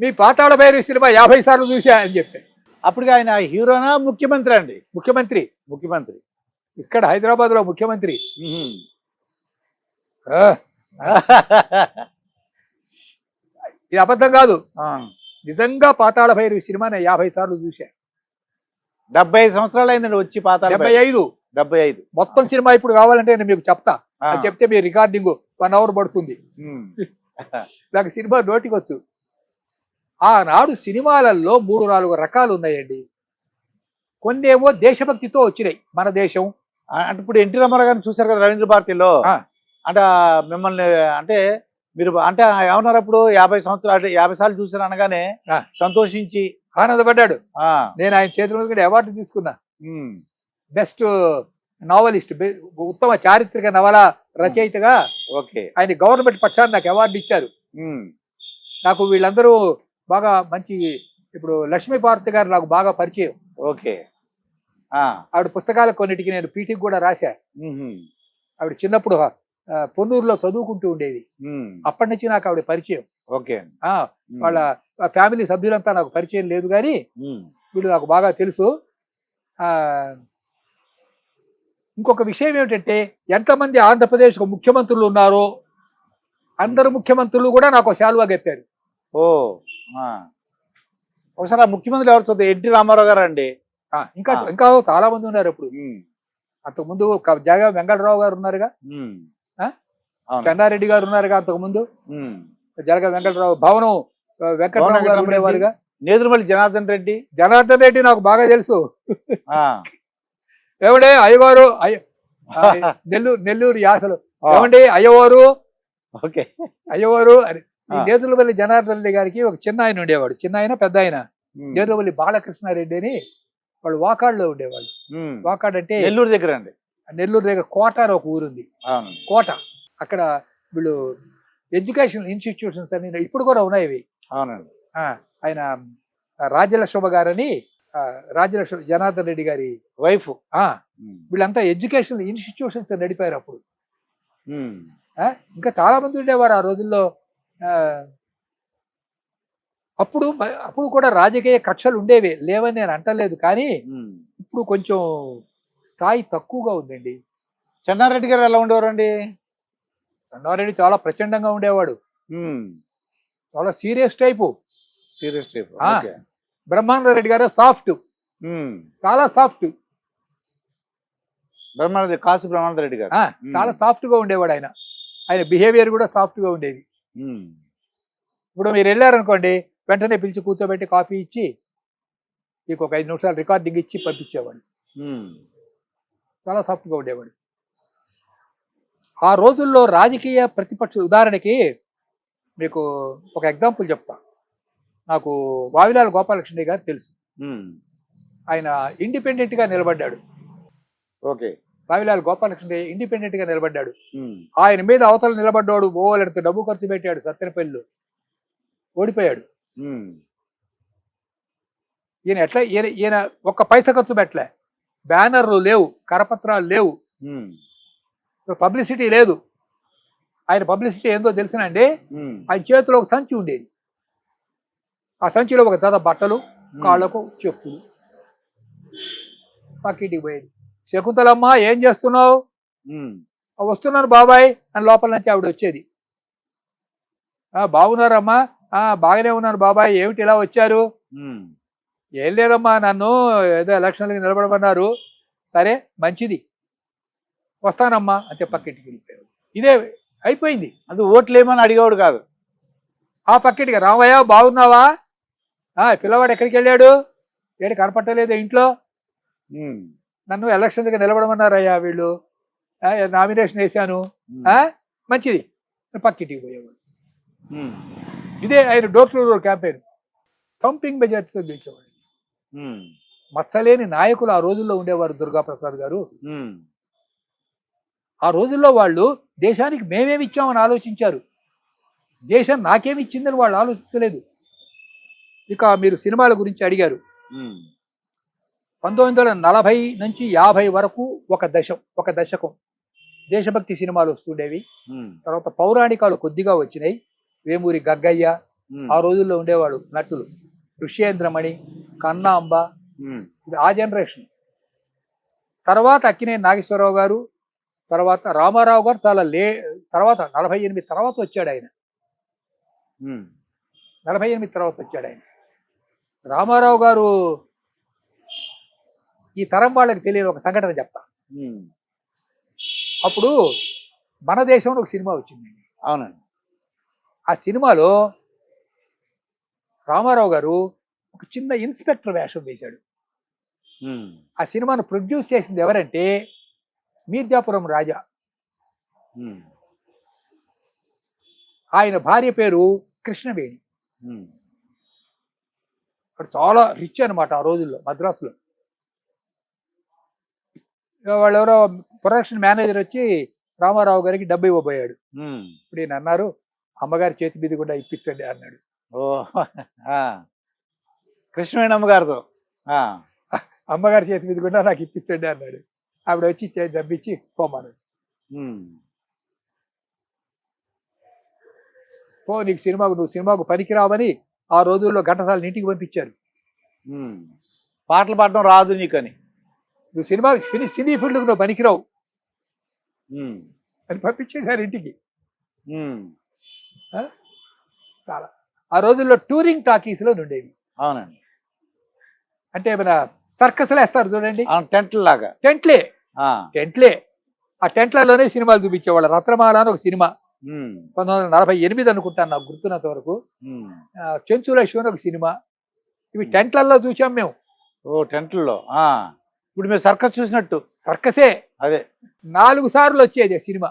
మీ పాతాళ భైరవి సినిమా 50 సార్లు చూసా అని చెప్పి. అప్పటికి ఆయన హీరోనా ముఖ్యమంత్రి అండి? ముఖ్యమంత్రి. ఇక్కడ హైదరాబాద్ లో ముఖ్యమంత్రి. ఇది అబద్ధం కాదు, నిజంగా పాతాళ భైరవి సినిమా నేను 50 సార్లు చూసా. 75 సంవత్సరాలు అయిందండి వచ్చి. పాతాళ 75 మొత్తం సినిమా ఇప్పుడు కావాలంటే నేను మీకు చెప్తా. చెప్తే మీ రికార్డింగ్ 1 అవర్ పడుతుంది. నాకు సినిమా నోటికి వచ్చు. ఆనాడు సినిమాలలో 3-4 రకాలు ఉన్నాయండి. కొన్ని ఏమో దేశభక్తితో వచ్చినాయి. మన దేశం అంటే ఇప్పుడు ఎన్టీ రామారావు గారిని చూశారు కదా రవీంద్ర భారతిలో. అంటే మిమ్మల్ని అంటే మీరు అంటే ఏమన్నారు అప్పుడు 50 సంవత్సరాలు అంటే 50 సార్లు చూసారు అనగానే సంతోషించి ఆనందపడ్డాడు. నేను ఆయన చేతుల మీద అవార్డు తీసుకున్నా. బెస్ట్ నావలిస్ట్, ఉత్తమ చారిత్రక నవల రచయితగా ఆయన గవర్నమెంట్ పక్షాన్ని నాకు అవార్డు ఇచ్చారు. నాకు వీళ్ళందరూ బాగా మంచి, ఇప్పుడు లక్ష్మీపార్వతి గారు నాకు బాగా పరిచయం. ఆవిడ పుస్తకాలు కొన్నిటికి నేను పీటీకి కూడా రాశా. ఆవిడ చిన్నప్పుడు పొన్నూరులో చదువుకుంటూ ఉండేది. అప్పటి నుంచి నాకు ఆవిడ పరిచయం. వాళ్ళ ఫ్యామిలీ సభ్యులంతా నాకు పరిచయం లేదు, కానీ వీళ్ళు నాకు బాగా తెలుసు. ఇంకొక విషయం ఏమిటంటే, ఎంతమంది ఆంధ్రప్రదేశ్కు ముఖ్యమంత్రులు ఉన్నారో అందరు ముఖ్యమంత్రులు కూడా నాకు శాలువా కప్పారు. ఒకసారి ముఖ్యమంత్రి ఎవరు చూద్దాం? ఎన్టీ రామారావు గారు అండి. ఇంకా చాలా మంది ఉన్నారు. అప్పుడు అంతకుముందు జగ వెంకటరావు గారు ఉన్నారుగా, చెన్నారెడ్డి గారు ఉన్నారుగా, అంతకుముందు జగ వెంకటరావు, భవనం వెంకటరావు గారు ఉండేవారుగా. నేదురుమల్లి జనార్దన్ రెడ్డి నాకు బాగా తెలుసు. ఏమండే అయ్యవారు, నెల్లూరు యాసలు, ఏమండి అయ్యవారు అని ఈ నేదులవల్లి జనార్దన్ రెడ్డి గారికి ఒక చిన్న ఆయన ఉండేవాడు, చిన్న ఆయన పెద్ద ఆయన, నేదులవల్లి బాలకృష్ణారెడ్డి అని. వాళ్ళు వాకాడులో ఉండేవాళ్ళు. వాకాడు అంటే నెల్లూరు దగ్గర అండి. నెల్లూరు దగ్గర కోట అని ఒక ఊరుంది, కోట. అక్కడ వీళ్ళు ఎడ్యుకేషనల్ ఇన్స్టిట్యూషన్స్ అని ఇప్పుడు కూడా ఉన్నాయి ఇవి. అవునండి. ఆయన రాజ్యలక్ష్మ గారని, రాజ్యలక్ష్మ జనార్దన్ రెడ్డి గారి వైఫ్. వీళ్ళంతా ఎడ్యుకేషనల్ ఇన్స్టిట్యూషన్స్ నడిపారు అప్పుడు. ఇంకా చాలా మంది ఉండేవారు ఆ రోజుల్లో. అప్పుడు కూడా రాజకీయ కక్షలు ఉండేవి, లేవని నేను అంటలేదు, కానీ ఇప్పుడు కొంచెం స్థాయి తక్కువగా ఉందండి. చెన్నారెడ్డి గారు ఎలా ఉండేవారండి? చెన్నారెడ్డి చాలా ప్రచండంగా ఉండేవాడు, చాలా సీరియస్ టైపు. బ్రహ్మానంద రెడ్డి గారు సాఫ్ట్, చాలా సాఫ్ట్. కాసు బ్రహ్మానంద రెడ్డి గారు చాలా సాఫ్ట్ గా ఉండేవాడు. ఆయన బిహేవియర్ కూడా సాఫ్ట్ గా ఉండేది. ఇప్పుడు మీరు వెళ్ళారనుకోండి, వెంటనే పిలిచి కూర్చోబెట్టి కాఫీ ఇచ్చి మీకు ఒక 5 నిమిషాలు రికార్డింగ్ ఇచ్చి పంపించేవాడు. చాలా సాఫ్ట్ గా ఉండేవాడు. ఆ రోజుల్లో రాజకీయ ప్రతిపక్ష, ఉదాహరణకి మీకు ఒక ఎగ్జాంపుల్ చెప్తా. నాకు వావిలాల గోపాలకృష్ణ గారు తెలుసు. ఆయన ఇండిపెండెంట్ గా నిలబడ్డాడు. వావిలాల గోపాలకృష్ణ ఇండిపెండెంట్ గా నిలబడ్డాడు. ఆయన మీద అవతల నిలబడ్డాడు ఓలెడత డబ్బు ఖర్చు పెట్టాడు, సత్తెనపల్లిలో ఓడిపోయాడు. ఈయన ఒక్క పైసా ఖర్చు పెట్టలే, బ్యానర్లు లేవు, కరపత్రాలు లేవు, పబ్లిసిటీ లేదు. ఆయన పబ్లిసిటీ ఏందో తెలిసినండి, ఆయన చేతిలో ఒక సంచి ఉండేది, ఆ సంచిలో ఒక జత బట్టలు, కాళ్ళకు చెప్పులు. పక్కింటికి పోయేది, శకుంతలమ్మ ఏం చేస్తున్నావు? వస్తున్నాను బాబాయ్ అని లోపల నుంచి ఆవిడ వచ్చేది. బాగున్నారమ్మా? బాగానే ఉన్నాను బాబాయ్, ఏమిటి ఇలా వచ్చారు? ఏం లేదమ్మా, నన్ను ఏదో ఎలక్షన్లకి నిలబడమన్నారు. సరే మంచిది, వస్తానమ్మా అంటే పక్కింటికి వెళ్ళిపోయాడు. ఇదే అయిపోయింది. అది ఓట్లేమని అడిగేవాడు కాదు. ఆ పక్కింటికి, రామయ్య బాగున్నావా? పిల్లవాడు ఎక్కడికి వెళ్ళాడు? ఏడు కనపట్టలేదు ఇంట్లో. నన్ను ఎలక్షన్లకి నిలబడమన్నారయ్యా వీళ్ళు, నామినేషన్ వేశాను. మంచిది, పక్కింటికి పోయేవాడు. ఇదే ఆయన door to door campaign, thumping మెజార్టీతో గెలిచేవాడు. మచ్చలేని నాయకులు ఆ రోజుల్లో ఉండేవారు. దుర్గాప్రసాద్ గారు, ఆ రోజుల్లో వాళ్ళు దేశానికి మేమేమి ఇచ్చామని ఆలోచించారు, దేశం నాకేమి ఇచ్చిందని వాళ్ళు ఆలోచించలేదు. ఇక మీరు సినిమాల గురించి అడిగారు. 1940 నుంచి 50 వరకు ఒక దశకం దేశభక్తి సినిమాలు వస్తుండేవి. తర్వాత పౌరాణికాలు కొద్దిగా వచ్చినాయి. వేమూరి గగ్గయ్య, ఆ రోజుల్లో ఉండేవాడు నటులు, ఋష్యేంద్రమణి, కన్నాంబ, ఇది ఆ జనరేషన్. తర్వాత అక్కినేని నాగేశ్వరరావు గారు, తర్వాత రామారావు గారు చాలా తర్వాత 48 తర్వాత వచ్చాడు ఆయన. 48 తర్వాత వచ్చాడు ఆయన. రామారావు గారు, ఈ తరం వాళ్ళకి తెలియని ఒక సంఘటన చెప్తా. అప్పుడు మన దేశంలో ఒక సినిమా వచ్చిందండి. అవునండి. ఆ సినిమాలో రామారావు గారు ఒక చిన్న ఇన్స్పెక్టర్ వేషం వేశాడు. ఆ సినిమాను ప్రొడ్యూస్ చేసింది ఎవరంటే మీర్జాపురం రాజా. ఆయన భార్య పేరు కృష్ణవేణి. అక్కడ చాలా రిచ్ అనమాట ఆ రోజుల్లో మద్రాసులో. వాళ్ళెవరో ప్రొడక్షన్ మేనేజర్ వచ్చి రామారావు గారికి డబ్బు ఇవ్వబోయాడు. ఇప్పుడు ఈయన అన్నారు, అమ్మగారి చేతి మీద కూడా ఇప్పించండి అన్నాడు. కృష్ణవేణి అమ్మగారితో, అమ్మగారి చేతి మీద కూడా నాకు ఇప్పించండి అన్నాడు. ఆవిడ వచ్చి డబ్బిచ్చి పోమన్నాడు. నువ్వు సినిమాకు పనికిరావని ఆ రోజుల్లో ఘంటసాల ఇంటికి పంపించారు. పాటలు పాడడం రాదు నీకని, నువ్వు సినీ ఫీల్డ్కి నువ్వు పనికిరావు అని పంపించేశారు ఇంటికి. చాలా ఆ రోజుల్లో టూరింగ్ టాకీస్లో ఉండేవి. అవునండి. అంటే మన సర్కస్లు వేస్తారు చూడండి, టెంట్లే. ఆ టెంట్లలోనే సినిమాలు చూపించేవాళ్ళు. రత్నమాల అని ఒక సినిమా 1948 అనుకుంటాను, నాకు గుర్తున్నంత వరకు. చెంచులక్ష్మి అని ఒక సినిమా. ఇవి టెంట్లలో చూసాం మేము. టెంట్లలో. ఇప్పుడు మీరు సర్కస్ చూసినట్టు. సర్కసే అదే. 4 సార్లు వచ్చేది సినిమా,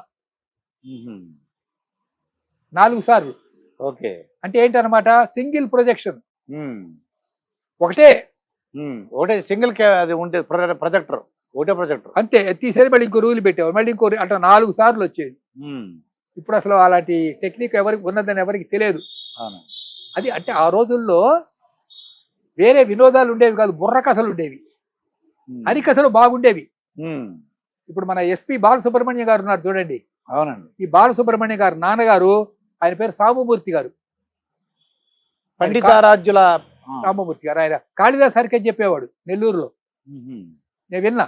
4 సార్లు. ఓకే. అంటే ఏంటన్నమాట, సింగిల్ ప్రొజెక్షన్, ఉమ్. ఒకటే ఒకటే సింగిల్ అది ఉంటే ప్రొజెక్టర్, ఒకటే ప్రొజెక్టర్. అంతే. తీసేది మళ్ళీ ఇంకో రూల్ పెట్టేవారు, మళ్ళీ ఇంకో అంటే 4 సార్లు వచ్చేది. ఇప్పుడు అసలు అలాంటి టెక్నిక్ ఎవరికి ఉన్నదని ఎవరికి తెలియదు. అవును. అది అంటే ఆ రోజుల్లో వేరే వినోదాలు ఉండేవి కాదు, బుర్ర కథలు ఉండేవి, హరికథలు బాగుండేవి. ఇప్పుడు మన ఎస్పి బాలసుబ్రహ్మణ్యం గారు ఉన్నారు చూడండి. అవునండి. ఈ బాలసుబ్రహ్మణ్యం గారు నాన్నగారు, ఆయన పేరు సాంబమూర్తి గారు, పండితారాజ్యుల సాంబమూర్తి గారు. ఆయన కాళిదాస్ హరికథ చెప్పేవాడు నెల్లూరులో, నేను విన్నా.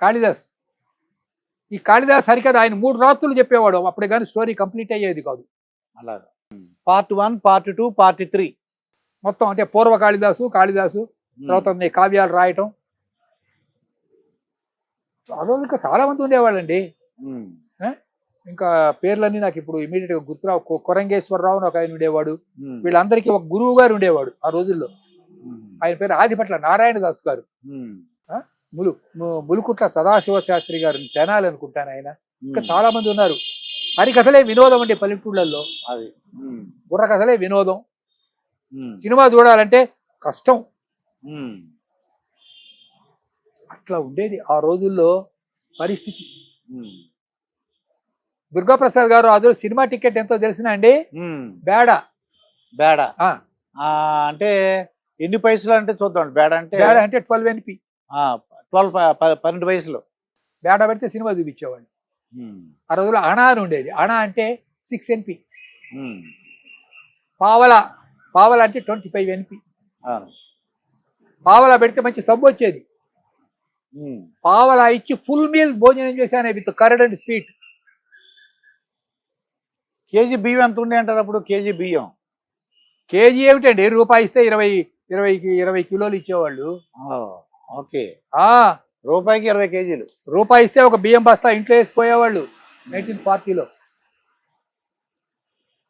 కాళిదాస్, ఈ కాళిదాస్ హరికథ ఆయన 3 రాత్రులు చెప్పేవాడు, అప్పుడే కానీ స్టోరీ కంప్లీట్ అయ్యేది కాదు. అలాగా. పార్ట్ 1, పార్ట్ 2, పార్ట్ 3 మొత్తం. అంటే పూర్వ కాళిదాసు, తర్వాత ఈ కావ్యాలు రాయటం. ఆ రోజు ఇంకా చాలా మంది ఉండేవాళ్ళండి. ఇంకా పేర్లన్నీ నాకు ఇప్పుడు ఇమీడియట్ గా గుర్తురావు. కొరంగేశ్వరరావు అని ఒక ఆయన ఉండేవాడు. వీళ్ళందరికీ ఒక గురువు గారు ఉండేవాడు ఆ రోజుల్లో. ఆయన పేరు ఆదిపట్ల నారాయణ దాస్ గారు. ములుకుట్ల సదాశివ శాస్త్రి గారు తెనాలి అనుకుంటాను ఆయన. ఇంకా చాలా మంది ఉన్నారు. హరికథలే వినోదం అండి పల్లెటూళ్ళల్లో. బుర్ర కథలే వినోదం. సినిమా చూడాలంటే కష్టం. అట్లా ఉండేది ఆ రోజుల్లో పరిస్థితి. దుర్గాప్రసాద్ గారు ఆ రోజు సినిమా టికెట్ ఎంతో తెలిసిన అండి? బేడా. అంటే ఎన్ని పైసలు అంటే చూద్దాం. బేడా అంటే 12 NP. 12 పైసలు బేడా పెడితే సినిమా చూపించేవాళ్ళు. ఆ రోజుల్లో అణా అని ఉండేది. అణా అంటే 6 NP. పావలా అంటే 25 NP. పావలా పెడితే మంచి సబ్బు వచ్చేది. పావలా ఇచ్చి ఫుల్ మీల్ భోజనం చేశాను with curd and sweet. KG బియ్యం ఎంత ఉండే అంటారు అప్పుడు? కేజీ బియ్యం కేజీ ఏమిటండి, రూపాయి ఇస్తే 20 కిలోలు ఇచ్చేవాళ్ళు. ఓకే. రూపాయికి 20 కేజీలు. రూపాయి ఇస్తే ఒక బియ్యం బస్తా ఇంట్లో వేసిపోయేవాళ్ళు 1940లో.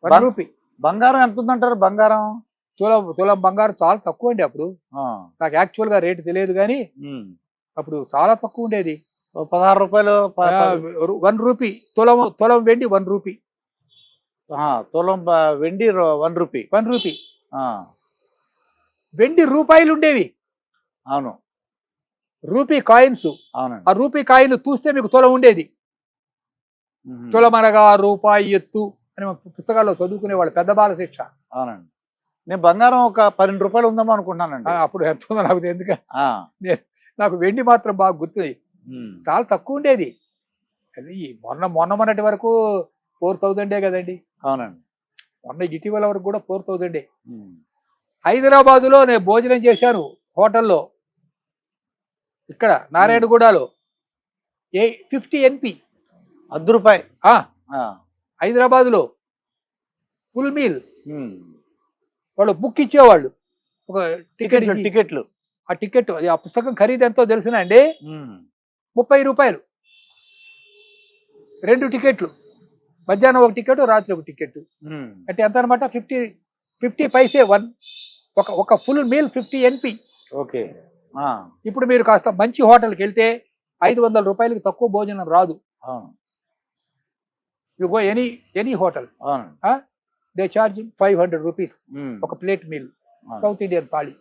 1 రూపీ. బంగారం ఎంత ఉందంటారు? బంగారం తులం బంగారం చాలా తక్కువ అండి అప్పుడు. నాకు యాక్చువల్ గా రేటు తెలియదు కానీ అప్పుడు చాలా తక్కువ ఉండేది. 16 రూపాయలు. 1 రూపీ. తులం వెండి 1 రూపీ. తులం వెండి 1 రూపీ. 1 రూపీ. వెండి రూపాయలు ఉండేవి. అవును. Rupee coins. అవునండి. ఆ రూపీ కాయిన్ చూస్తే మీకు తులం ఉండేది. తులమనగా రూపాయి ఎత్తు అని పుస్తకాల్లో చదువుకునేవాళ్ళు, పెద్ద బాల శిక్ష. అవునండి. నేను బంగారం ఒక 12 రూపాయలు ఉందామో అనుకుంటున్నానండి. అప్పుడు ఎంత ఉందో నాకు ఎందుకు, నాకు వెండి మాత్రం బాగా గుర్తుంది. చాలా తక్కువ ఉండేది. అది మొన్నటి వరకు 4000 కదండి. అవునండి. మొన్న ఇటీవల వరకు కూడా 4000. హైదరాబాదులో నేను భోజనం చేశాను హోటల్లో, ఇక్కడ నారాయణగూడలో. 50 NP. ₹10. హైదరాబాదులో ఫుల్ మీల్. వాళ్ళు బుక్ ఇచ్చేవాళ్ళు, ఒక టికెట్లు. ఆ టికెట్, అది ఆ పుస్తకం ఖరీదు ఎంతో తెలిసిన అండి? 30 రూపాయలు 2 టికెట్లు. మధ్యాహ్నం 1 టికెట్, రాత్రి 1 టికెట్. అంటే ఎంత అనమాట? 50 పైసే ఒక ఫుల్ మీల్ 50 NP. ఓకే. ఇప్పుడు మీరు కాస్త మంచి హోటల్కి వెళ్తే 500 రూపాయలకి తక్కువ భోజనం రాదు. You go any hotel, they charge 500 rupees ఒక plate meal, South Indian thali.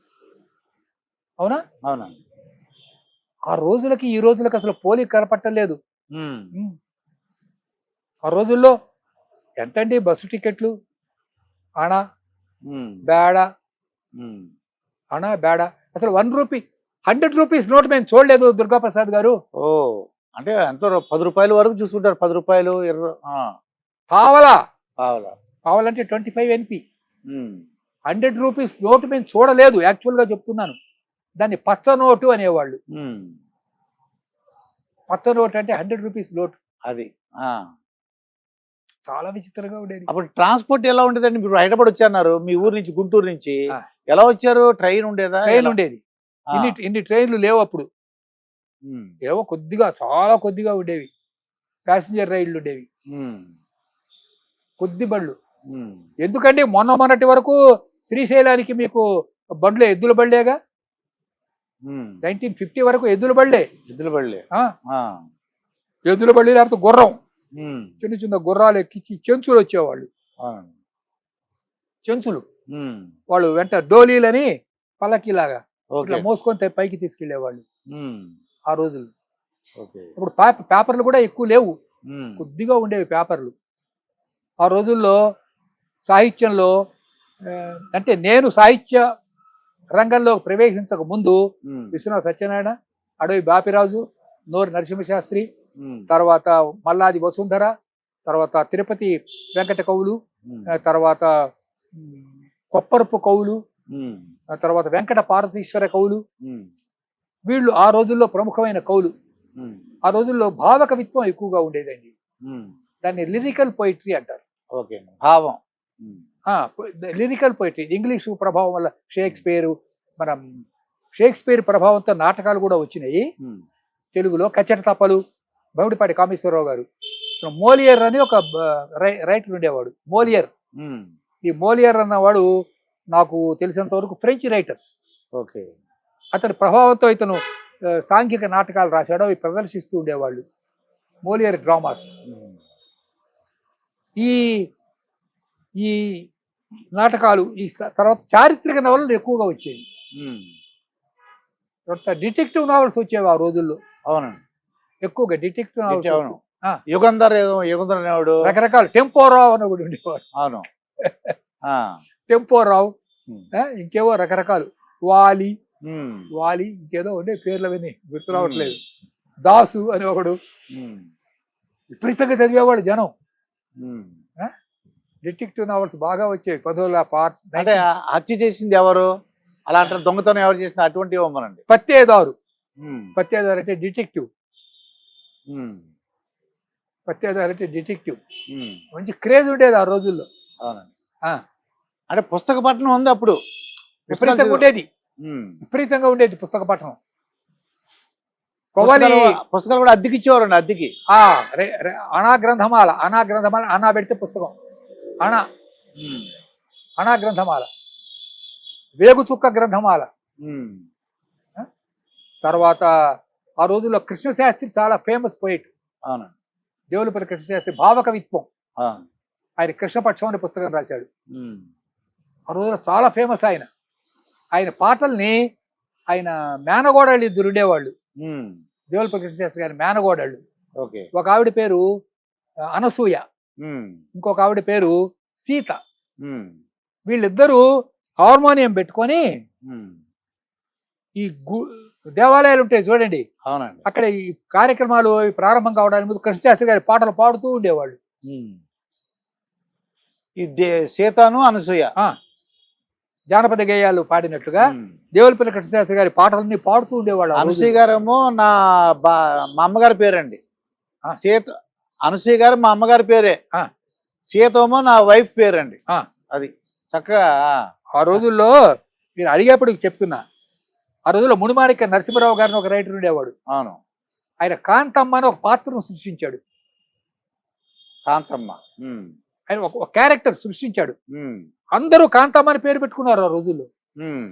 అవునా? అవునండి. ఆ రోజులకి ఈ రోజులకి అసలు పోలిక కనపట్టలేదు. ఆ రోజుల్లో ఎంతండి బస్సు టికెట్లు? అణా బేడా, అణా బేడా. అసలు 1 రూపీ, 100 రూపీస్ నోట్ మేము చూడలేదు దుర్గాప్రసాద్ గారు. అంటే ఎంతో 10 రూపాయల వరకు చూసుకుంటారు. 10 రూపాయలు. పావలా అంటే 25 NP. 100 రూపీస్ నోటు మేము చూడలేదు, యాక్చువల్ గా చెప్తున్నాను. దాన్ని పచ్చ నోటు అనేవాళ్ళు. పచ్చ నోటు అంటే 100 రూపీస్ నోటు. అది చాలా విచిత్రంగా ఉండేది. అప్పుడు ట్రాన్స్పోర్ట్ ఎలా ఉండేదండి? మీరు హైదరాబాద్ వచ్చారు, మీ ఊరు నుంచి, గుంటూరు నుంచి ఎలా వచ్చారు? ట్రైన్ ఉండేదా? ట్రైన్ ఉండేది. ఇన్ని ట్రైన్లు లేవు అప్పుడు. ఏవో కొద్దిగా, చాలా కొద్దిగా ఉండేవి. ప్యాసింజర్ రైళ్లు ఉండేవి, కొద్ది బళ్ళు. ఎందుకండి మొన్నటి వరకు శ్రీశైలానికి మీకు బండ్లే, ఎద్దుల బళ్ళేగా. 1950 వరకు ఎద్దుల బళ్ళే. ఎద్దుల బళ్ళి లేకపోతే గుర్రం, చిన్న చిన్న గుర్రాలు ఎక్కించి చెంచులు వచ్చేవాళ్ళు. అవునండి. చెంచులు ఉమ్, వాళ్ళు వెంట డోలీలని పల్లకీలాగా ఓకే. ఇట్లా మోసుకొని పైకి తీసుకెళ్లేవాళ్ళు ఉమ్, ఆ రోజుల్లో. ఓకే. ఇప్పుడు పేపర్లు కూడా ఎక్కువ లేవు, ఉమ్, కొద్దిగా ఉండేవి పేపర్లు ఆ రోజుల్లో. సాహిత్యంలో ఆ, అంటే నేను సాహిత్య రంగంలో ప్రవేశించక ముందు ఉమ్, విశ్వనాథ సత్యనారాయణ, అడవి బాపిరాజు, నోరు నరసింహశాస్త్రి, ఉమ్, తర్వాత మల్లాది వసుంధర, తర్వాత తిరుపతి వెంకట కవులు, ఉమ్, తర్వాత కొప్పరపు కవులు, ఉమ్, ఆ తర్వాత వెంకట పార్వతీశ్వర కవులు. ఉమ్, వీళ్ళు ఆ రోజుల్లో ప్రముఖమైన కవులు. ఉమ్, ఆ రోజుల్లో భావ కవిత్వం ఎక్కువగా ఉండేదండి. ఉమ్, దాన్ని లిరికల్ పోయిటరీ అంటారు. ఓకే. భావం. ఉమ్, లిరికల్ పోయిటరీ ఇంగ్లీషు ప్రభావం వల్ల షేక్స్పియర్, మనం షేక్స్పియర్ ప్రభావంతో నాటకాలు కూడా వచ్చినాయి ఉమ్, తెలుగులో. కచ్చట తప్పలు, బౌడిపాటి కామేశ్వరరావు గారు. మోలియర్ అని ఒక రైటర్ ఉండేవాడు, మోలియర్. ఉమ్, ఈ మోలియర్ అన్నవాడు నాకు తెలిసినంత వరకు ఫ్రెంచ్ రైటర్. ఓకే. అతని ప్రభావంతో ఇతను సాంఘిక నాటకాలు రాశాడు, అవి ప్రదర్శిస్తూ ఉండేవాళ్ళు, మోలియర్ డ్రామాస్. ఉమ్, ఈ ఈ నాటకాలు తర్వాత చారిత్రక నవలలు ఎక్కువగా వచ్చేవి. ఉమ్, తర్వాత డిటెక్టివ్ నావల్స్ వచ్చేవి ఆ రోజుల్లో అవునండి. ఎక్కువగా. డిటెక్టివ్ నావల్స్ అవును. యుగంధర్ యుగంధర్ అనేవాడు. రకరకాల టెంపోరావు అని కూడా ఉండేవాడు. అవును. ఆ, టెంపోరావు, ఉమ్, ఇంకేవో రకరకాలు, వాలి ఉమ్, వాలి ఇంకేదో ఉండే పేర్లు అవన్నీ గుర్తు రావట్లేదు. దాసు అని ఒకడు. ఉమ్, విపరీతంగా చదివేవాడు జనం. ఉమ్. డిటెక్టివ్ నావల్స్ బాగా వచ్చేవి 10వ అంటే హత్య చేసింది ఎవరు, అలా అంటారు, దొంగతనం ఎవరు చేసిన అటువంటివి ఇవ్వమనండి. పత్తేదారు. ఉమ్, పత్తేదారు అంటే డిటెక్టివ్. ఉమ్, పత్తేదారు అంటే డిటెక్టివ్. ఉమ్, మంచి క్రేజ్ ఉండేది ఆ రోజుల్లో. అవునండి. ఆ, అంటే పుస్తక పఠనం ఉంది అప్పుడు. విపరీతంగా ఉండేది, ఉమ్, విపరీతంగా ఉండేది పుస్తక పఠనం. కొవ్వాలి పుస్తకాలు కూడా అద్దెకి ఇచ్చేవారండి, అద్దెకి. అనా గ్రంథమాల, అనా గ్రంథమాల, అనా పెడితే పుస్తకం, అనా ఉమ్, అనా గ్రంథమాల, వేగు చుక్క గ్రంథమాల. ఉమ్, తర్వాత ఆ రోజుల్లో కృష్ణశాస్త్రి చాలా ఫేమస్ పోయిట్. అవునండి. దేవులపల్లి కృష్ణశాస్త్రి భావకవిత్వం, ఆ, ఆయన కృష్ణపక్షం అనే పుస్తకం రాశాడు. ఉమ్, ఆ రోజుల్లో చాలా ఫేమస్ ఆయన. ఆయన పాటల్ని ఆయన మేనగోడళ్ళు ఇద్దరు ఉండేవాళ్ళు, ఉమ్, దేవులపల్లి కృష్ణశాస్త్రి గారి మేనగోడళ్ళు. ఓకే. ఒక ఆవిడ పేరు అనసూయ, ఉమ్, ఇంకొక ఆవిడ పేరు సీత. ఉమ్, వీళ్ళిద్దరూ హార్మోనియం పెట్టుకొని ఉమ్, ఈ దేవాలయాలు ఉంటాయి చూడండి, అవునండి. అక్కడ ఈ కార్యక్రమాలు ప్రారంభం కావడానికి ముందు కృష్ణశాస్త్రి గారి పాటలు పాడుతూ ఉండేవాళ్ళు. ఉమ్. ఈ సీతాను అనసూయ జానపద గేయాలు పాడినట్టుగా ఉమ్. దేవులపల్లి కృష్ణశాస్త్రి గారి పాటలన్నీ పాడుతూ ఉండేవాళ్ళు. అనసూయ గారేమో మా అమ్మగారి పేరండి. సీత, అనసూయ గారు మా అమ్మగారి పేరే. సీతమో నా వైఫ్ పేరండి. అది చక్కగా ఆ రోజుల్లో మీరు అడిగేప్పుడు చెప్తున్నా. ఆ రోజుల్లో మునిమాణిక్య నరసింహరావు గారిని ఒక రైటర్ ఉండేవాడు. అవును. ఆయన కాంతమ్మ అని ఒక పాత్రను సృష్టించాడు. కాంతమ్మ. ఆయన ఒక క్యారెక్టర్ సృష్టించాడు. ఉమ్, అందరూ కాంతమ్మ అని పేరు పెట్టుకున్నారు ఆ రోజుల్లో. ఉమ్,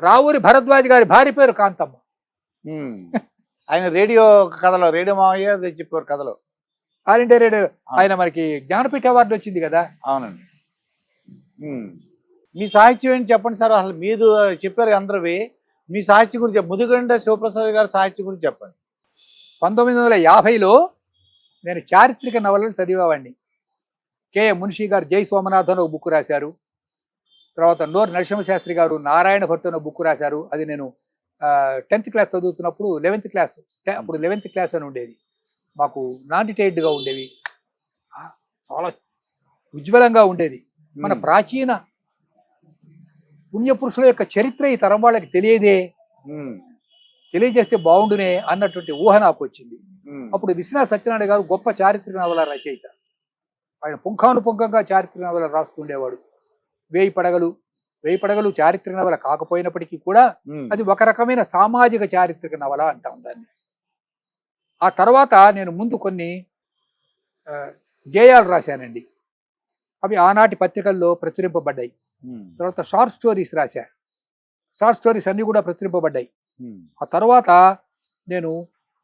రావూరి భరద్వాజ్ గారి భార్య పేరు కాంతమ్మ. ఉమ్. ఆయన రేడియో కథలో, రేడియో మావయ్య అది చెప్పారు కథలో. ఆల్ ఇండియా రేడియో ఆయన మనకి జ్ఞానపీఠ అవార్డు వచ్చింది కదా. అవునండి. మీ సాహిత్యం ఏంటి చెప్పండి సార్. అసలు మీరు చెప్పారు అందరివి, మీ సాహిత్యం గురించి ముదిగొండ శివప్రసాద్ గారి సాహిత్యం గురించి చెప్పండి. 1950లో నేను చారిత్రక నవలలు చదివేవాడిని. కె మున్షి గారు జై సోమనాథన్ ఒక బుక్ రాశారు. తర్వాత నోరు నరసింహశాస్త్రి గారు నారాయణ భట్టు అని బుక్ రాశారు. అది నేను 10th క్లాస్ చదువుతున్నప్పుడు, 11th క్లాస్, అప్పుడు 11th క్లాస్ అని ఉండేది మాకు, నాన్ డిటైల్డ్గా ఉండేవి, చాలా ఉజ్వలంగా ఉండేది. మన ప్రాచీన పుణ్యపురుషుల యొక్క చరిత్ర ఈ తరం వాళ్ళకి తెలియదే, తెలియజేస్తే బాగుండునే అన్నటువంటి ఊహ నాకు వచ్చింది. అప్పుడు విశ్వనాథ సత్యనారాయణ గారు గొప్ప చారిత్రక నవల రచయిత. ఆయన పుంఖానుపుంఖంగా చారిత్రక నవల రాస్తుండేవాడు. వేయి పడగలు చారిత్రక నవల కాకపోయినప్పటికీ కూడా అది ఒక రకమైన సామాజిక చారిత్రక నవల అంటాం దాన్ని. ఆ తర్వాత నేను ముందు కొన్ని గేయాలు రాశానండి. అవి ఆనాటి పత్రికల్లో ప్రచురింపబడ్డాయి. తర్వాత షార్ట్ స్టోరీస్ రాశా. షార్ట్ స్టోరీస్ అన్నీ కూడా ప్రచురింపబడ్డాయి. ఆ తర్వాత నేను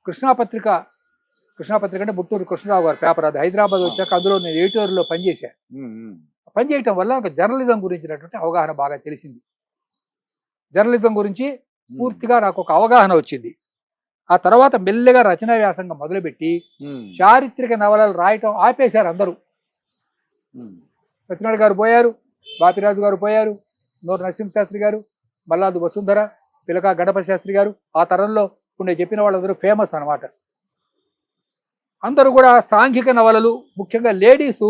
కృష్ణా పత్రిక కృష్ణాపత్రిక అంటే ముట్టూరు కృష్ణరావు గారు పేపర్, అది హైదరాబాద్ వచ్చాక అందులో నేను ఎడిటోర్లో పనిచేశాను. పనిచేయటం వల్ల ఒక జర్నలిజం గురించినటువంటి అవగాహన బాగా తెలిసింది. జర్నలిజం గురించి పూర్తిగా నాకు ఒక అవగాహన వచ్చింది. ఆ తర్వాత మెల్లగా రచనా వ్యాసంగం మొదలుపెట్టి చారిత్రక నవలలు రాయటం ఆపేశారు అందరూ. సత్యనారాయణ గారు పోయారు, బాపిరాజు గారు పోయారు, నూరు నరసింహశాస్త్రి గారు, మల్లాదు వసుంధర, పిలక గణపతి శాస్త్రి గారు, ఆ తరంలో ఇప్పుడు నేను చెప్పిన వాళ్ళందరూ ఫేమస్ అన్నమాట. అందరూ కూడా సాంఘిక నవలలు, ముఖ్యంగా లేడీసు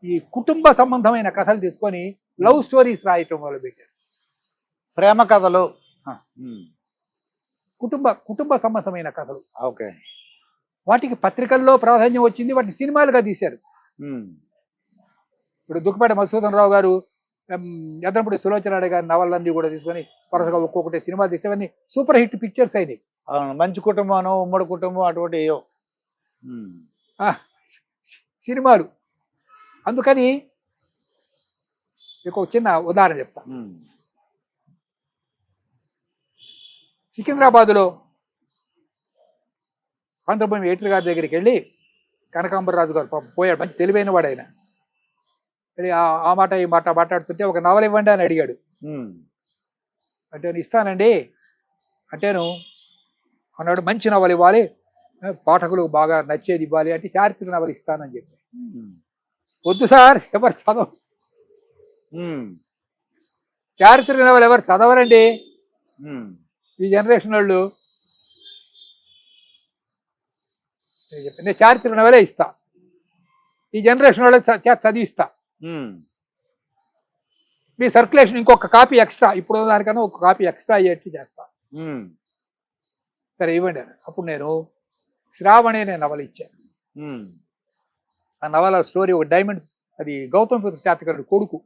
ఈ కుటుంబ సంబంధమైన కథలు తీసుకొని లవ్ స్టోరీస్ రాయటం మొదలుపెట్టారు. ప్రేమ కథలు, కుటుంబ సంబంధమైన కథలు. ఓకే. వాటికి పత్రికల్లో ప్రాధాన్యం వచ్చింది, వాటిని సినిమాలుగా తీశారు. ఇప్పుడు దుక్కుపాటి మధుసూదన్ రావు గారు, ఎద్దనపూడి సులోచనాయుడు గారి నవలన్నీ కూడా తీసుకొని వరుసగా ఒక్కొక్కటి సినిమా తీసేవన్నీ సూపర్ హిట్ పిక్చర్స్ అయినాయి. మంచి కుటుంబం, ఉమ్మడి కుటుంబం, అటువంటి సినిమాలు. అందుకని మీకు ఒక చిన్న ఉదాహరణ చెప్తా. సికింద్రాబాదులో ఆంధ్రభూమి ఎడిటర్ గారి దగ్గరికి వెళ్ళి కనకాంబరరాజు గారు పోయాడు, మంచి తెలివైన వాడు ఆయన. ఆ మాట ఈ మాట మాట్లాడుతుంటే ఒక నవల ఇవ్వండి అని అడిగాడు. అంటే నేను ఇస్తానండి అంటేను అన్నాడు, మంచి నవల ఇవ్వాలి, పాఠకులకు బాగా నచ్చేది ఇవ్వాలి అంటే చారిత్రక నవల ఇస్తానని చెప్పి. వద్దు సార్, ఎవరు చదవ, చారిత్రక నవల ఎవరు చదవరండి ఈ జనరేషన్ వాళ్ళు. నేను చారిత్రక నవలే ఇస్తా, ఈ జనరేషన్ వాళ్ళకి చదివిస్తా, మీ సర్క్యులేషన్ ఇంకొక కాపీ ఎక్స్ట్రా, ఇప్పుడు దానికన్నా ఒక కాపీ ఎక్స్ట్రా అయ్యేట్టు చేస్తా. సరే ఇవ్వండి అని. అప్పుడు నేను శ్రావణి అనే నవల ఇచ్చాను. ఆ నవల స్టోరీ ఒక డైమండ్, అది గౌతమిపుత్ర శాతకర్ణుడు కొడుకు,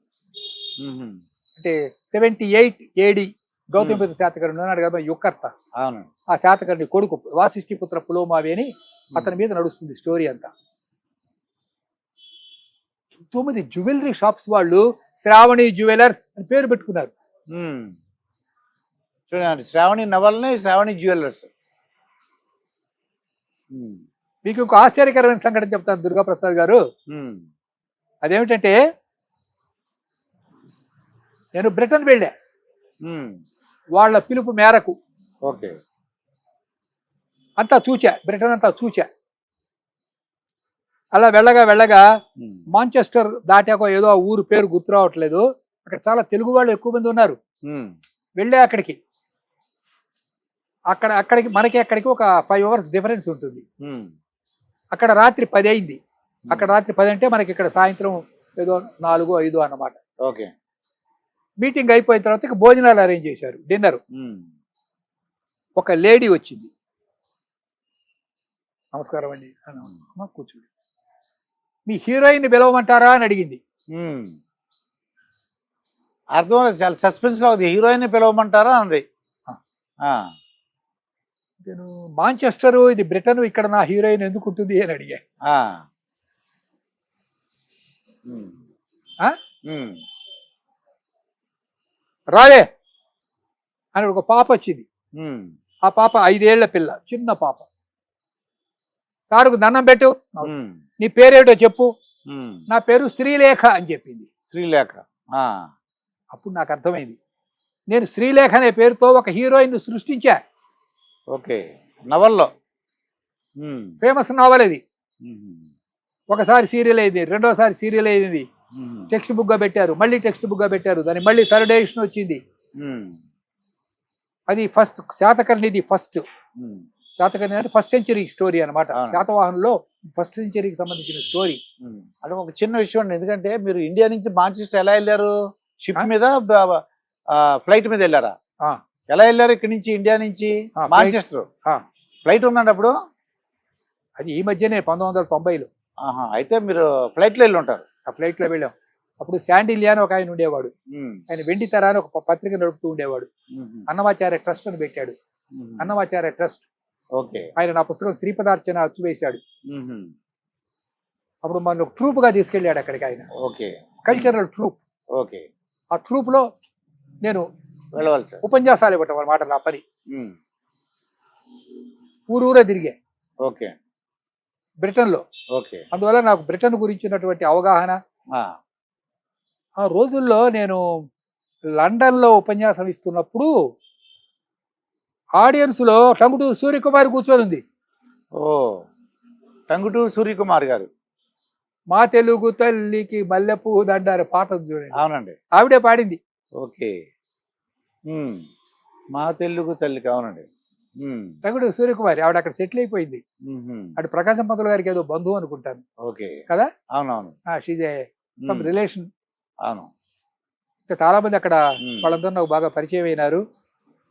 అంటే 78 AD గౌతమిపుత్ర శాతకర్ణుడు అన్నాడు కదా యుక్కర్త, ఆ శాతకర్ణి కొడుకు వాసిష్ఠిపుత్ర పులోమావి అని అతని మీద నడుస్తుంది స్టోరీ అంతా. 9 జ్యువెలరీ షాప్స్ వాళ్ళు శ్రావణి జ్యువెలర్స్ అని పేరు పెట్టుకున్నారు. చూడండి, శ్రావణి నవల్ని శ్రావణి జ్యువెలర్స్. మీకు ఇంకో ఆశ్చర్యకరమైన సంఘటన చెప్తాను దుర్గాప్రసాద్ గారు. అదేమిటంటే నేను బ్రిటన్ వెళ్ళా, వాళ్ళ పిలుపు మేరకు. ఓకే. అంతా చూచా, బ్రిటన్ అంతా చూచా. అలా వెళ్ళగా మాంచెస్టర్ దాటాకో ఏదో ఆ ఊరు పేరు గుర్తు రావట్లేదు, అక్కడ చాలా తెలుగు వాళ్ళు ఎక్కువ మంది ఉన్నారు. వెళ్ళే అక్కడికి మనకి అక్కడికి ఒక 5 hours డిఫరెన్స్ ఉంటుంది. అక్కడ రాత్రి 10 అయింది. అక్కడ రాత్రి 10 అంటే మనకి ఇక్కడ సాయంత్రం ఏదో 4, 5 అన్నమాట. ఓకే. మీటింగ్ అయిపోయిన తర్వాత ఇక భోజనాలు అరేంజ్ చేశారు, డిన్నర్. ఒక లేడీ వచ్చింది, నమస్కారం అండి, నమస్కారం, కూర్చోండి, మీ హీరోయిన్ పిలవమంటారా అని అడిగింది. అర్థం లేదు, చాలా సస్పెన్స్ గా ఉంది. హీరోయిన్ పిలవమంటారా అంది. నేను మాంచెస్టర్, ఇది బ్రిటన్, ఇక్కడ నా హీరోయిన్ ఎందుకు ఉంటుంది అని అడిగా. రాలే అని ఒక పాప వచ్చింది. ఆ పాప 5 ఏళ్ల పిల్ల, చిన్న పాప. సారుకు దండం పెట్టు, నీ పేరేటో చెప్పు. నా పేరు శ్రీలేఖ అని చెప్పింది. శ్రీలేఖ. అప్పుడు నాకు అర్థమైంది, నేను శ్రీలేఖ అనే పేరుతో ఒక హీరోయిన్ సృష్టించా. ఓకే. నవల్లో ఫేమస్ నవల్ ఇది. ఒకసారి సీరియల్ అయింది, రెండోసారి సీరియల్ అయింది, టెక్స్ట్ బుక్ గా పెట్టారు, మళ్ళీ టెక్స్ట్ బుక్ గా పెట్టారు, దాని మళ్ళీ 3rd ఎడిషన్ వచ్చింది. అది ఫస్ట్ శాతకర్ణిది. శాతకర్ణి అంటే 1st century స్టోరీ అనమాట. శాతవాహనంలో 1st centuryకి సంబంధించిన స్టోరీ. అది ఒక చిన్న విషయం అండి, ఎందుకంటే మీరు ఇండియా నుంచి మాంచెస్టర్ ఎలా వెళ్ళారు? షిప్ మీద, ఫ్లైట్ మీద వెళ్ళారా? ఎలా వెళ్ళారు ఇక్కడి నుంచి, ఇండియా నుంచి మాంచెస్టర్? ఫ్లైట్ ఉందండి అప్పుడు? అది ఈ మధ్యనే 1990లో. అయితే మీరు ఫ్లైట్లో వెళ్ళి ఉంటారు. ఆ ఫ్లైట్లో వెళ్ళాం. అప్పుడు శాండిలియా అని ఒక ఆయన ఉండేవాడు, ఆయన వెండి తెర అని ఒక పత్రిక నడుపుతూ ఉండేవాడు. అన్నమాచార్య ట్రస్ట్ అని పెట్టాడు, అన్నమాచార్య ట్రస్ట్. ఓకే. ఆయన నా పుస్తకం శ్రీపదార్చన అచ్చు వేశాడు. అప్పుడు మన ట్రూప్ గా తీసుకెళ్ళాడు అక్కడికి ఆయన. ఓకే. Cultural troupe. ఓకే. ఆ ట్రూప్ లో నేను వెళ్ళవలసి, ఉపన్యాసాలు ఇవ్వటం అన్నమాట నా పని. ఊరూరే తిరిగా. ఓకే. బ్రిటన్లో. ఓకే. అందువల్ల నాకు బ్రిటన్ గురించినటువంటి అవగాహన. ఆ రోజుల్లో నేను లండన్లో ఉపన్యాసం ఇస్తున్నప్పుడు ఆడియన్స్లో టంగుటూరి సూర్యకుమారి కూర్చొని ఉంది. ఓ, టంగుటూరి సూర్యకుమార్ గారు. మా తెలుగు తల్లికి మల్లెపూ దండారు పాట ఉంది చూడండి, అవునండి. ఆవిడే పాడింది. ఓకే. మా తెలుగు తల్లికి, అవునండి. టంగుటూరి సూర్యకుమారి ఆవిడ అక్కడ సెటిల్ అయిపోయింది. అటు ప్రకాశం పంతులు గారికి ఏదో బంధువు అనుకుంటాను. ఓకే కదా. అవునవును. She's a some relation. అవును. ఇంకా చాలా మంది అక్కడ వాళ్ళందరూ నాకు బాగా పరిచయం అయినారు.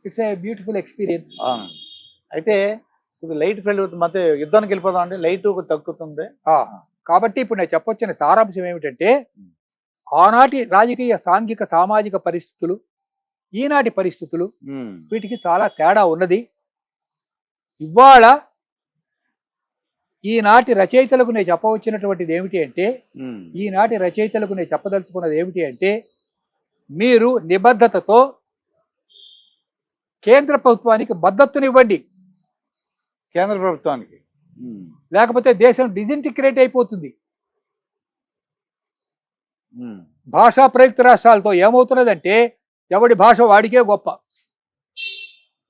It's a beautiful experience. అవును. అయితే లైట్ ఫెయిల్ మధ్య యుద్ధానికి వెళ్ళిపోదాం అండి. లైట్ తగ్గుతుంది కాబట్టి ఇప్పుడు నేను చెప్పొచ్చిన సారాంశం ఏమిటంటే, ఆనాటి రాజకీయ సాంఘిక సామాజిక పరిస్థితులు ఈనాటి పరిస్థితులు వీటికి చాలా తేడా ఉన్నది. ఇవాళ ఈనాటి రచయితలకు నేను చెప్పవచ్చినటువంటిది ఏమిటి అంటే, ఈనాటి రచయితలకు నేను చెప్పదలుచుకున్నది ఏమిటి అంటే, మీరు నిబద్ధతతో కేంద్ర ప్రభుత్వానికి మద్దతునివ్వండి. కేంద్ర ప్రభుత్వానికి, లేకపోతే దేశం డిజింటిగ్రేట్ అయిపోతుంది. భాషా ప్రయుక్త రాష్ట్రాలతో ఏమవుతున్నదంటే, ఎవడి భాష వాడికే గొప్ప,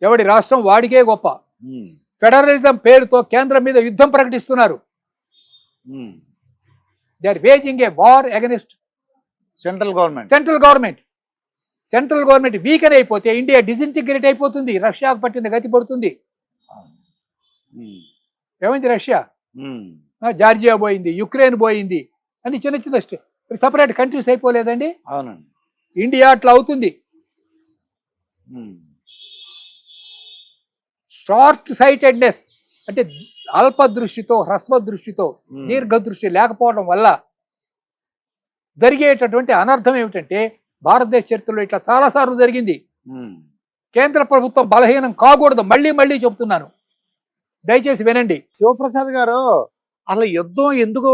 ఎవడి రాష్ట్రం వాడికే గొప్ప. ఫెడరలిజం పేరుతో కేంద్రం మీద యుద్ధం ప్రకటిస్తున్నారు. They are waging a war against central government. Central government weaken అయిపోతే ఇండియా డిజింటిగ్రేట్ అయిపోతుంది. రష్యాకు పట్టిన గతి పడుతుంది. ఏమైంది? రష్యా, జార్జియా పోయింది, యుక్రెయిన్ పోయింది, అని చిన్న చిన్న సపరేట్ కంట్రీస్ అయిపోలేదండి. అవునండి. ఇండియా అట్లా అవుతుంది. షార్ట్ సైటెడ్నెస్ అంటే అల్ప దృష్టితో, హ్రస్వ దృష్టితో, దీర్ఘదృష్టి లేకపోవడం వల్ల జరిగేటటువంటి అనర్థం ఏమిటంటే, భారతదేశ చరిత్రలో ఇట్లా చాలాసార్లు జరిగింది. కేంద్ర ప్రభుత్వం బలహీనం కాకూడదు. మళ్ళీ మళ్ళీ చెబుతున్నాను, దయచేసి వినండి. శివప్రసాద్ గారు, అసలు యుద్ధం ఎందుకు,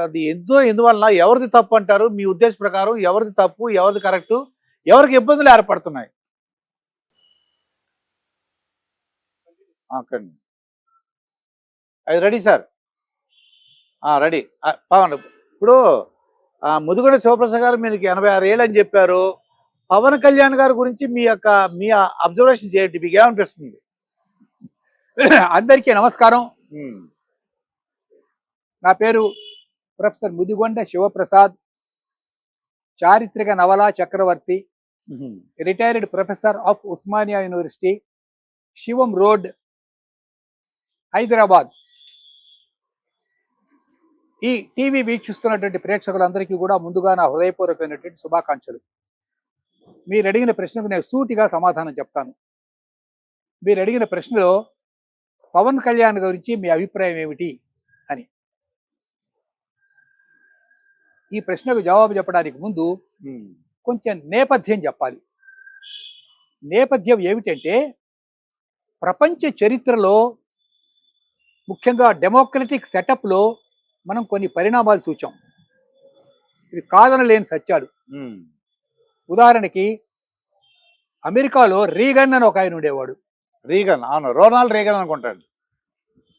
అది ఎందువల్ల, ఎవరిది తప్పు అంటారు మీ ఉద్దేశ ప్రకారం? ఎవరిది తప్పు, ఎవరిది కరెక్ట్, ఎవరికి ఇబ్బందులు ఏర్పడుతున్నాయి? అది రెడీ సార్, రెడీ పవన్. ఇప్పుడు ముదిగొండ శివప్రసాద్ గారు మీకు 86 ఏళ్ళు అని చెప్పారు. పవన్ కళ్యాణ్ గారి గురించి మీ అబ్జర్వేషన్ చేయండి, మీకు ఏమనిపిస్తుంది? అందరికీ నమస్కారం. నా పేరు ప్రొఫెసర్ ముదిగొండ శివప్రసాద్, చారిత్రక నవలా చక్రవర్తి, retired professor of Osmania university, Shivam road, Hyderabad. ఈ టీవీ వీక్షిస్తున్నటువంటి ప్రేక్షకులందరికీ కూడా ముందుగా నా హృదయపూర్వకమైనటువంటి శుభాకాంక్షలు. మీరు అడిగిన ప్రశ్నకు నేను సూటిగా సమాధానం చెప్తాను. మీరు అడిగిన ప్రశ్నలో పవన్ కళ్యాణ్ గురించి మీ అభిప్రాయం ఏమిటి అని, ఈ ప్రశ్నకు జవాబు చెప్పడానికి ముందు కొంచెం నేపథ్యం చెప్పాలి. నేపథ్యం ఏమిటంటే, ప్రపంచ చరిత్రలో ముఖ్యంగా డెమోక్రటిక్ సెటప్లో మనం కొన్ని పరిణామాలు చూచాం. ఇది కాదనలేని సత్యాలు. ఉదాహరణకి అమెరికాలో రీగన్ అని ఒక ఆయన ఉండేవాడు. రీగన్, అవును, రోనాల్డ్ రీగన్ అనుకుంటాడు.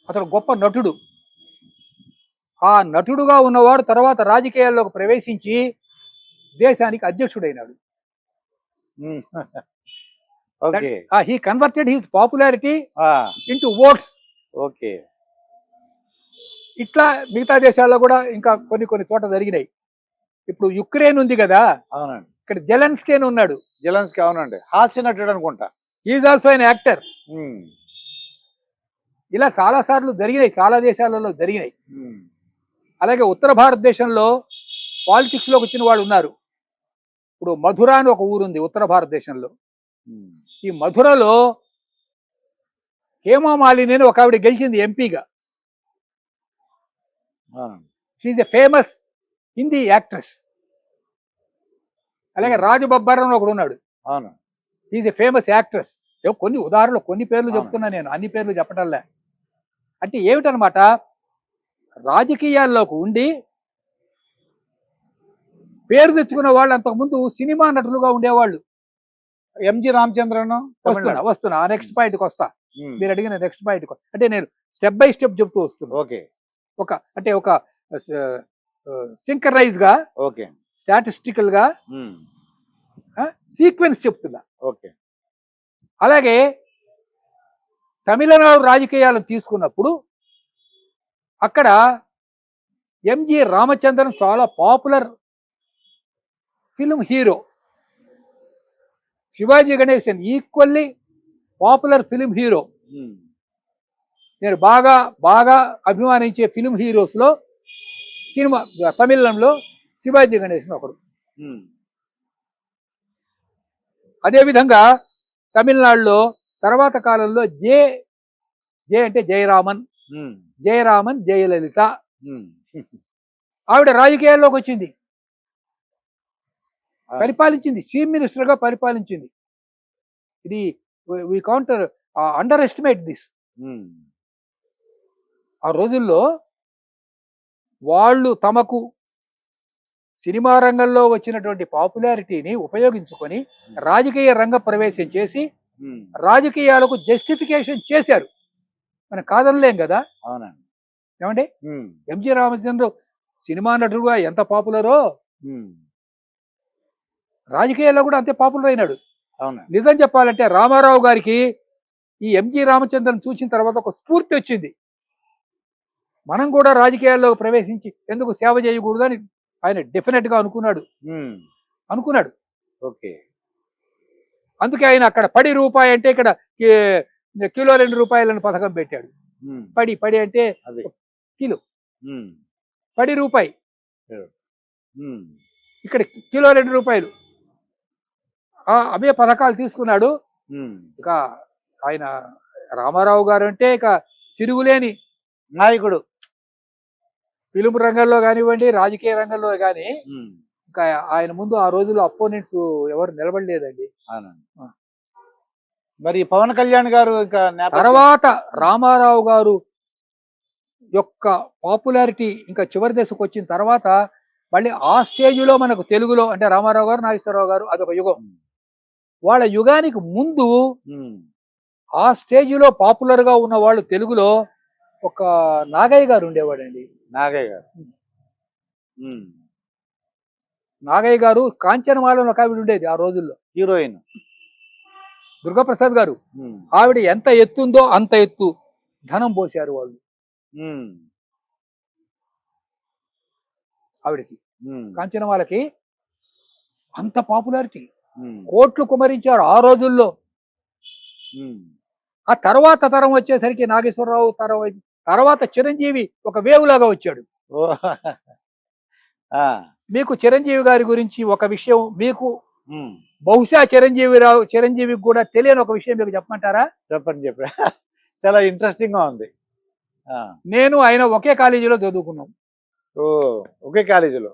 అతను గొప్ప నటుడు. ఆ నటుడుగా ఉన్నవాడు తర్వాత రాజకీయాల్లోకి ప్రవేశించి దేశానికి అధ్యక్షుడైనాడు. He converted his popularity into votes. Okay. ఇట్లా మిగతా దేశాల్లో కూడా ఇంకా కొన్ని చోట జరిగినాయి. ఇప్పుడు యుక్రెయిన్ ఉంది కదా, అవునండి, ఇక్కడ జెలెన్స్కీ ఉన్నాడు. జెలెన్స్కీ, అవునండి, హాస్య నటుడు అనుకుంటా. Is also an actor. ఇలా చాలా సార్లు జరిగినాయి, చాలా దేశాలలో జరిగినాయి. అలాగే ఉత్తర భారతదేశంలో పాలిటిక్స్ లోకి వచ్చిన వాళ్ళు ఉన్నారు. ఇప్పుడు మధుర అని ఒక ఊరుంది ఉత్తర భారతదేశంలో. ఈ మధురలో హేమా మాలిని అని ఒక ఆవిడ గెలిచింది ఎంపీగా. She is a famous Hindi actress. అలాగే రాజు బబ్బర్ అని ఒకడు ఉన్నాడు. Is a famous actress. కొన్ని ఉదాహరణలు, కొన్ని పేర్లు చెప్తున్నా, నేను అన్ని పేర్లు చెప్పటంలే. అంటే ఏమిటనమాట, రాజకీయాల్లోకి ఉండి పేరు తెచ్చుకున్న వాళ్ళు అంతకుముందు సినిమా నటులుగా ఉండేవాళ్ళు. ఎంజి రామచంద్రన్. వస్తున్నా ఆ నెక్స్ట్ పాయింట్కి వస్తా. మీరు అడిగిన నెక్స్ట్ పాయింట్ అంటే నేను స్టెప్ బై స్టెప్ చెప్తూ వస్తున్నా. ఓకే. అంటే ఒక సింక్రనైజ్ గా ఓకే. స్టాటిస్టికల్ గా సీక్వెన్స్ చెప్తున్నా. ఓకే. అలాగే తమిళనాడు రాజకీయాలను తీసుకున్నప్పుడు అక్కడ ఎంజి రామచంద్రన్ చాలా popular film hero, Shivaji Ganesan equally popular film hero. నేను బాగా బాగా అభిమానించే ఫిల్మ్ హీరోస్ లో సినిమా తమిళంలో శివాజీ గణేశన్ ఒకడు. అదేవిధంగా తమిళనాడులో తర్వాత కాలంలో జే అంటే జయరామన్, జయలలిత ఆవిడ రాజకీయాల్లోకి వచ్చింది, పరిపాలించింది, చీఫ్ మినిస్టర్ గా పరిపాలించింది. ఇది వి కౌంటర్ అండర్ ఎస్టిమేట్ దిస్. ఆ రోజుల్లో వాళ్ళు తమకు సినిమా రంగంలో వచ్చినటువంటి పాపులారిటీని ఉపయోగించుకొని రాజకీయ రంగ ప్రవేశం చేసి రాజకీయాలకు జస్టిఫికేషన్ చేశారు. మనం కాదనలేం కదా. అవునండి. ఏమండి, ఎంజి రామచంద్ర సినిమా నటుడుగా ఎంత పాపులరో రాజకీయాల్లో కూడా అంతే పాపులర్ అయినాడు. నిజం చెప్పాలంటే రామారావు గారికి ఈ ఎంజి రామచంద్రన్ చూసిన తర్వాత ఒక స్ఫూర్తి వచ్చింది. మనం కూడా రాజకీయాల్లో ప్రవేశించి ఎందుకు సేవ చేయకూడదని ఆయన డెఫినెట్ గా అనుకున్నాడు. ఓకే. అందుకే ఆయన అక్కడ ₹10 అంటే ఇక్కడ కిలో ₹2 పథకం పెట్టాడు. పడి అంటే కిలో ₹10, ఇక్కడ కిలో ₹2. అవే పథకాలు తీసుకున్నాడు. ఇక ఆయన రామారావు గారు అంటే ఇక తిరుగులేని నాయకుడు. ఫిలిం రంగంలో కానివ్వండి, రాజకీయ రంగంలో కానీ ఇంకా ఆయన ముందు ఆ రోజుల్లో అపోనెంట్స్ ఎవరు నిలబడలేదండి. మరి పవన్ కళ్యాణ్ గారు తర్వాత రామారావు గారు యొక్క పాపులారిటీ ఇంకా చివరి దశకు వచ్చిన తర్వాత మళ్ళీ ఆ స్టేజ్లో మనకు తెలుగులో అంటే రామారావు గారు, నాగేశ్వరరావు గారు అదొక యుగం. వాళ్ళ యుగానికి ముందు ఆ స్టేజ్లో పాపులర్ గా ఉన్న వాళ్ళు తెలుగులో ఒక నాగయ్య గారు ఉండేవాడండి. నాగయ్య గారు కాంచనమాలలో ఒక ఆవిడ ఉండేది ఆ రోజుల్లో, హీరోయిన్ దుర్గాప్రసాద్ గారు. ఆవిడ ఎంత ఎత్తుందో అంత ఎత్తు ధనం పోశారు వాళ్ళు ఆవిడకి. కాంచనమాలకి అంత పాపులారిటీ, కోట్లు కుమరించారు ఆ రోజుల్లో. ఆ తర్వాత తరం వచ్చేసరికి నాగేశ్వరరావు తర్వాత చిరంజీవి ఒక వేవ్ లాగా వచ్చాడు. మీకు చిరంజీవి గారి గురించి ఒక విషయం, మీకు బహుశా చిరంజీవికి కూడా తెలియని ఒక విషయం మీకు చెప్పమంటారా? చెప్పండి. చాలా ఇంట్రెస్టింగ్ గా ఉంది. నేను ఆయన ఒకే కాలేజీలో చదువుకున్నాం. ఒకే కాలేజీలో.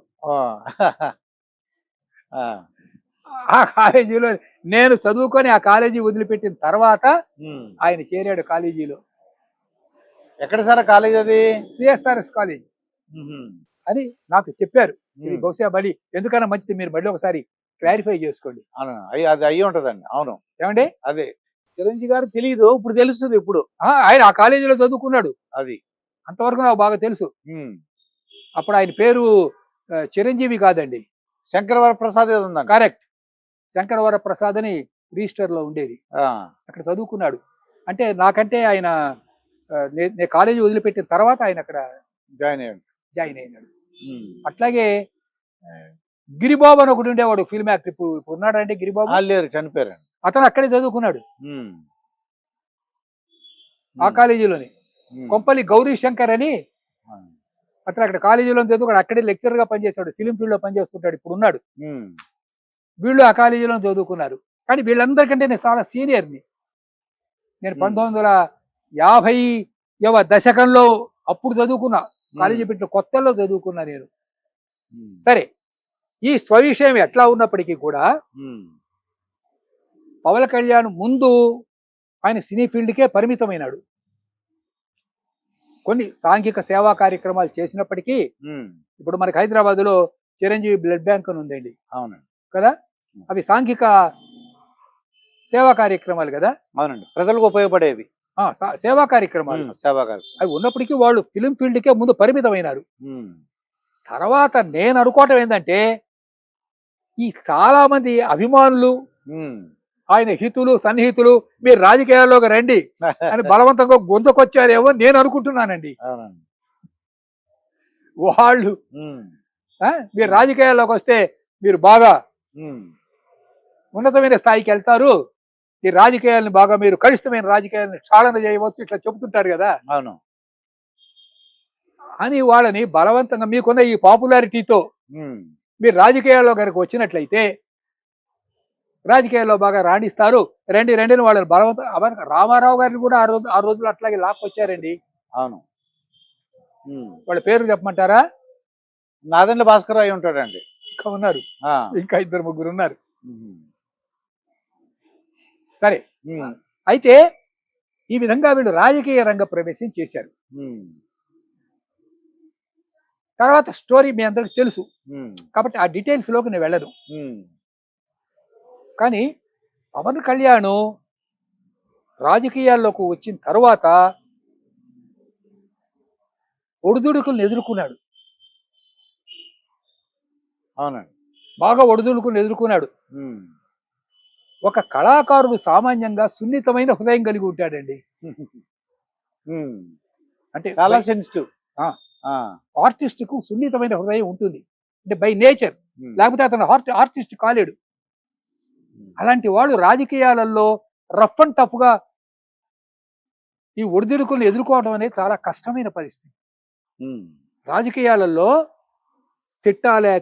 ఆ కాలేజీలో నేను చదువుకొని ఆ కాలేజీ వదిలిపెట్టిన తర్వాత ఆయన చేరాడు కాలేజీలో. ఎక్కడ సార్ కాలేజ్ అది? సిఎస్ఆర్ఎస్ కాలేజ్ అని నాకు చెప్పారు. ఇది బహుశా మళ్ళీ ఎందుకన్నా మంచిది మీరు మళ్ళీ ఒకసారి క్లారిఫై చేసుకోండి. అది అయ్యి ఉంటదండి. అవును. ఏమండి, అదే చిరంజీవి గారు తెలియదు, ఇప్పుడు తెలుస్తుంది. ఇప్పుడు ఆయన ఆ కాలేజీలో చదువుకున్నాడు. అది అంతవరకు నాకు బాగా తెలుసు. అప్పుడు ఆయన పేరు చిరంజీవి కాదండి, శంకరవరప్రసాద్. కరెక్ట్, శంకరవరప్రసాద్ అని రిజిస్టర్ లో ఉండేది. అక్కడ చదువుకున్నాడు. అంటే నాకంటే ఆయన నేను కాలేజీ వదిలిపెట్టిన తర్వాత ఆయన అక్కడ జాయిన్ అయినాడు. అట్లాగే గిరిబాబు అని ఒకటి ఉండేవాడు ఫిల్మ్ యాక్టర్. ఇప్పుడు ఉన్నాడంటే గిరిబాబు లేరు, చనిపోయారు. అతను అక్కడే చదువుకున్నాడు, ఆ కాలేజీలోనే. కొంపల్లి గౌరీ శంకర్ అని అతను అక్కడ కాలేజీలో చదువుకున్నాడు, అక్కడే లెక్చర్ గా పనిచేస్తాడు, ఫిలిం ఫీల్డ్ లో పనిచేస్తుంటాడు, ఇప్పుడు ఉన్నాడు. వీళ్ళు ఆ కాలేజీలో చదువుకున్నారు. కానీ వీళ్ళందరికంటే నేను చాలా సీనియర్ని. నేను 1950వ దశకంలో అప్పుడు చదువుకున్నా, కాలేజీ పెట్టిన కొత్తలో చదువుకున్నా నేను. సరే, ఈ స్వవిషయం ఎట్లా ఉన్నప్పటికీ కూడా పవన్ కళ్యాణ్ ముందు ఆయన సినీ ఫీల్డ్కే పరిమితమైనాడు. కొన్ని సాంఘిక సేవా కార్యక్రమాలు చేసినప్పటికీ ఇప్పుడు మనకి హైదరాబాద్ లో చిరంజీవి బ్లడ్ బ్యాంక్ అని ఉందండి. అవునండి కదా, అవి సాంఘిక సేవా కార్యక్రమాలు కదా. అవునండి, ప్రజలకు ఉపయోగపడేవి. సేవా కార్యక్రమాలు సేవా కార్యక్రమం అవి ఉన్నప్పటికీ వాళ్ళు ఫిలిం ఫీల్డ్కే ముందు పరిమితమైనారు. తర్వాత నేను అనుకోవటం ఏంటంటే ఈ చాలా మంది అభిమానులు ఆయన హితులు సన్నిహితులు మీరు రాజకీయాల్లోకి రండి అని బలవంతంగా గొంతుకొచ్చారేమో నేను అనుకుంటున్నానండి. వాళ్ళు మీరు రాజకీయాల్లోకి వస్తే మీరు బాగా ఉన్నతమైన స్థాయికి వెళ్తారు, ఈ రాజకీయాలను బాగా మీరు కలుషితమైన రాజకీయాలను క్షాళన చేయవచ్చు ఇట్లా చెబుతుంటారు కదా అవును అని వాళ్ళని బలవంతంగా మీకున్న ఈ పాపులారిటీతో మీరు రాజకీయాల్లో కనుక వచ్చినట్లయితే రాజకీయాల్లో బాగా రాణిస్తారు, రండి రండిని వాళ్ళని బలవంతం. రామారావు గారిని కూడా ఆ రోజులు అట్లాగే లాక్కొచ్చారండి. అవును వాళ్ళ పేరు చెప్పమంటారా? నాదెండ్ల భాస్కర్ అయి ఉంటాడండి. ఇంకా ఉన్నారు, ఇంకా 2-3 ఉన్నారు. సరే, అయితే ఈ విధంగా వీళ్ళు రాజకీయ రంగ ప్రవేశం చేశారు. తర్వాత స్టోరీ మీ అందరికి తెలుసు కాబట్టి ఆ డీటెయిల్స్ లోకి నేను వెళ్ళను. కానీ పవన్ కళ్యాణ్ రాజకీయాల్లోకి వచ్చిన తర్వాత ఒడిదుడుకులను ఎదుర్కొన్నాడు. అవునండి, బాగా ఒడిదుడుకులను ఎదుర్కొన్నాడు. ఒక కళాకారుడు సామాన్యంగా సున్నితమైన హృదయం కలిగి ఉంటాడండి. అంటే చాలా సెన్సిటివ్. ఆర్టిస్ట్ కు సున్నితమైన హృదయం ఉంటుంది, అంటే బై నేచర్, లేకపోతే అతను ఆర్టిస్ట్ కాలేడు. అలాంటి వాళ్ళు రాజకీయాలలో రఫ్ అండ్ టఫ్ గా ఈ ఒడిదుడుకులను ఎదుర్కోవడం అనేది చాలా కష్టమైన పరిస్థితి. రాజకీయాలలో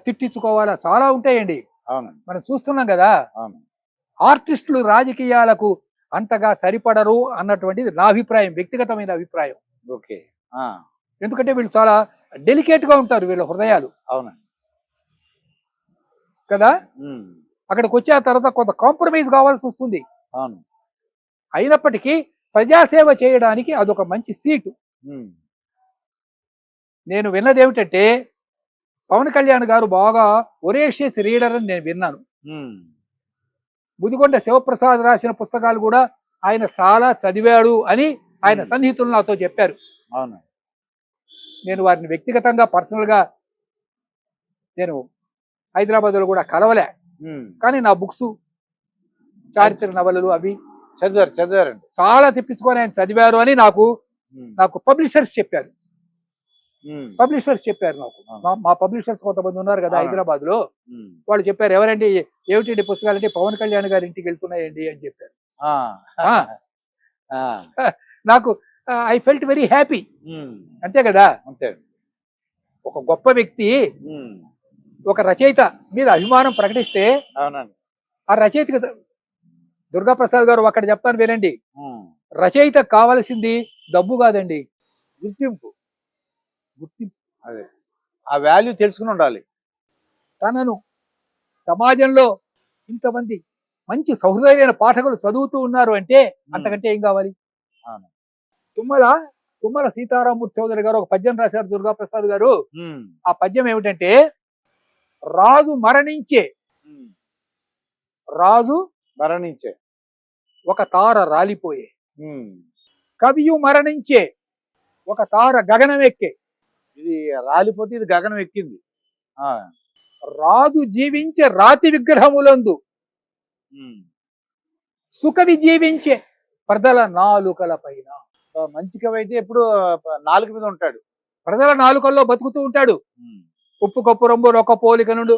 తిట్టించుకోవాలా చాలా ఉంటాయండి. మనం చూస్తున్నాం కదా. ఆర్టిస్టులు రాజకీయాలకు అంతగా సరిపడరు అన్నటువంటిది నా అభిప్రాయం, వ్యక్తిగతమైన అభిప్రాయం. ఓకే, ఎందుకంటే వీళ్ళు చాలా డెలికేట్ గా ఉంటారు, వీళ్ళ హృదయాలు. అవునండి కదా. అక్కడికి వచ్చే తర్వాత కొంత కాంప్రమైజ్ కావాల్సి వస్తుంది. అవును, అయినప్పటికీ ప్రజాసేవ చేయడానికి అదొక మంచి సీటు. నేను విన్నది ఏమిటంటే పవన్ కళ్యాణ్ గారు బాగా ఒరేషియస్ రీడర్ అని నేను విన్నాను. ముదిగొండ శివప్రసాద్ రాసిన పుస్తకాలు కూడా ఆయన చాలా చదివాడు అని ఆయన సన్నిహితులు నాతో చెప్పారు. నేను వారిని వ్యక్తిగతంగా పర్సనల్ గా నేను హైదరాబాద్ లో కూడా కలవలే, కానీ నా బుక్స్ చారిత్రక నవలలు అవి చదివారండి, చాలా తెప్పించుకొని ఆయన చదివారు అని నాకు పబ్లిషర్స్ చెప్పారు. నాకు మా పబ్లిషర్స్ కొంతమంది ఉన్నారు కదా హైదరాబాద్ లో, వాళ్ళు చెప్పారు. ఎవరండి ఏమిటండి పుస్తకాలు అంటే పవన్ కళ్యాణ్ గారి ఇంటికి వెళ్తున్నాయండి అని చెప్పారు. నాకు ఐ ఫెల్ట్ వెరీ హ్యాపీ. అంతే కదా. ఒక గొప్ప వ్యక్తి ఒక రచయిత మీద అభిమానం ప్రకటిస్తే ఆ రచయితకి దుర్గాప్రసాద్ గారు అక్కడ చెప్తాను వినండి, రచయిత కావాల్సింది డబ్బు కాదండి, గుర్తింపు. అదే ఆ వాల్యూ తెలుసుకుని ఉండాలి. తనను సమాజంలో ఇంతమంది మంచి సహృదయమైన పాఠకులు చదువుతూ ఉన్నారు అంటే అంతకంటే ఏం కావాలి. తుమ్మల సీతారామూర్తి చౌదరి గారు ఒక పద్యం రాశారు దుర్గాప్రసాద్ గారు. ఆ పద్యం ఏమిటంటే రాజు మరణించే ఒక తార రాలిపోయే, కవియు మరణించే ఒక తార గగనమెక్కే. ఇది రాలిపోతే ఇది గగనం ఎక్కింది. రాజు జీవించే రాతి విగ్రహములందు సుకవి జీవించే ప్రజల నాలుకల పైన. మంచి కవి అయితే ఎప్పుడు నాలుక మీద ఉంటాడు, ప్రజల నాలుకల్లో బతుకుతూ ఉంటాడు. ఉప్పు కప్పు రంబు రొక్క పోలిక నుండు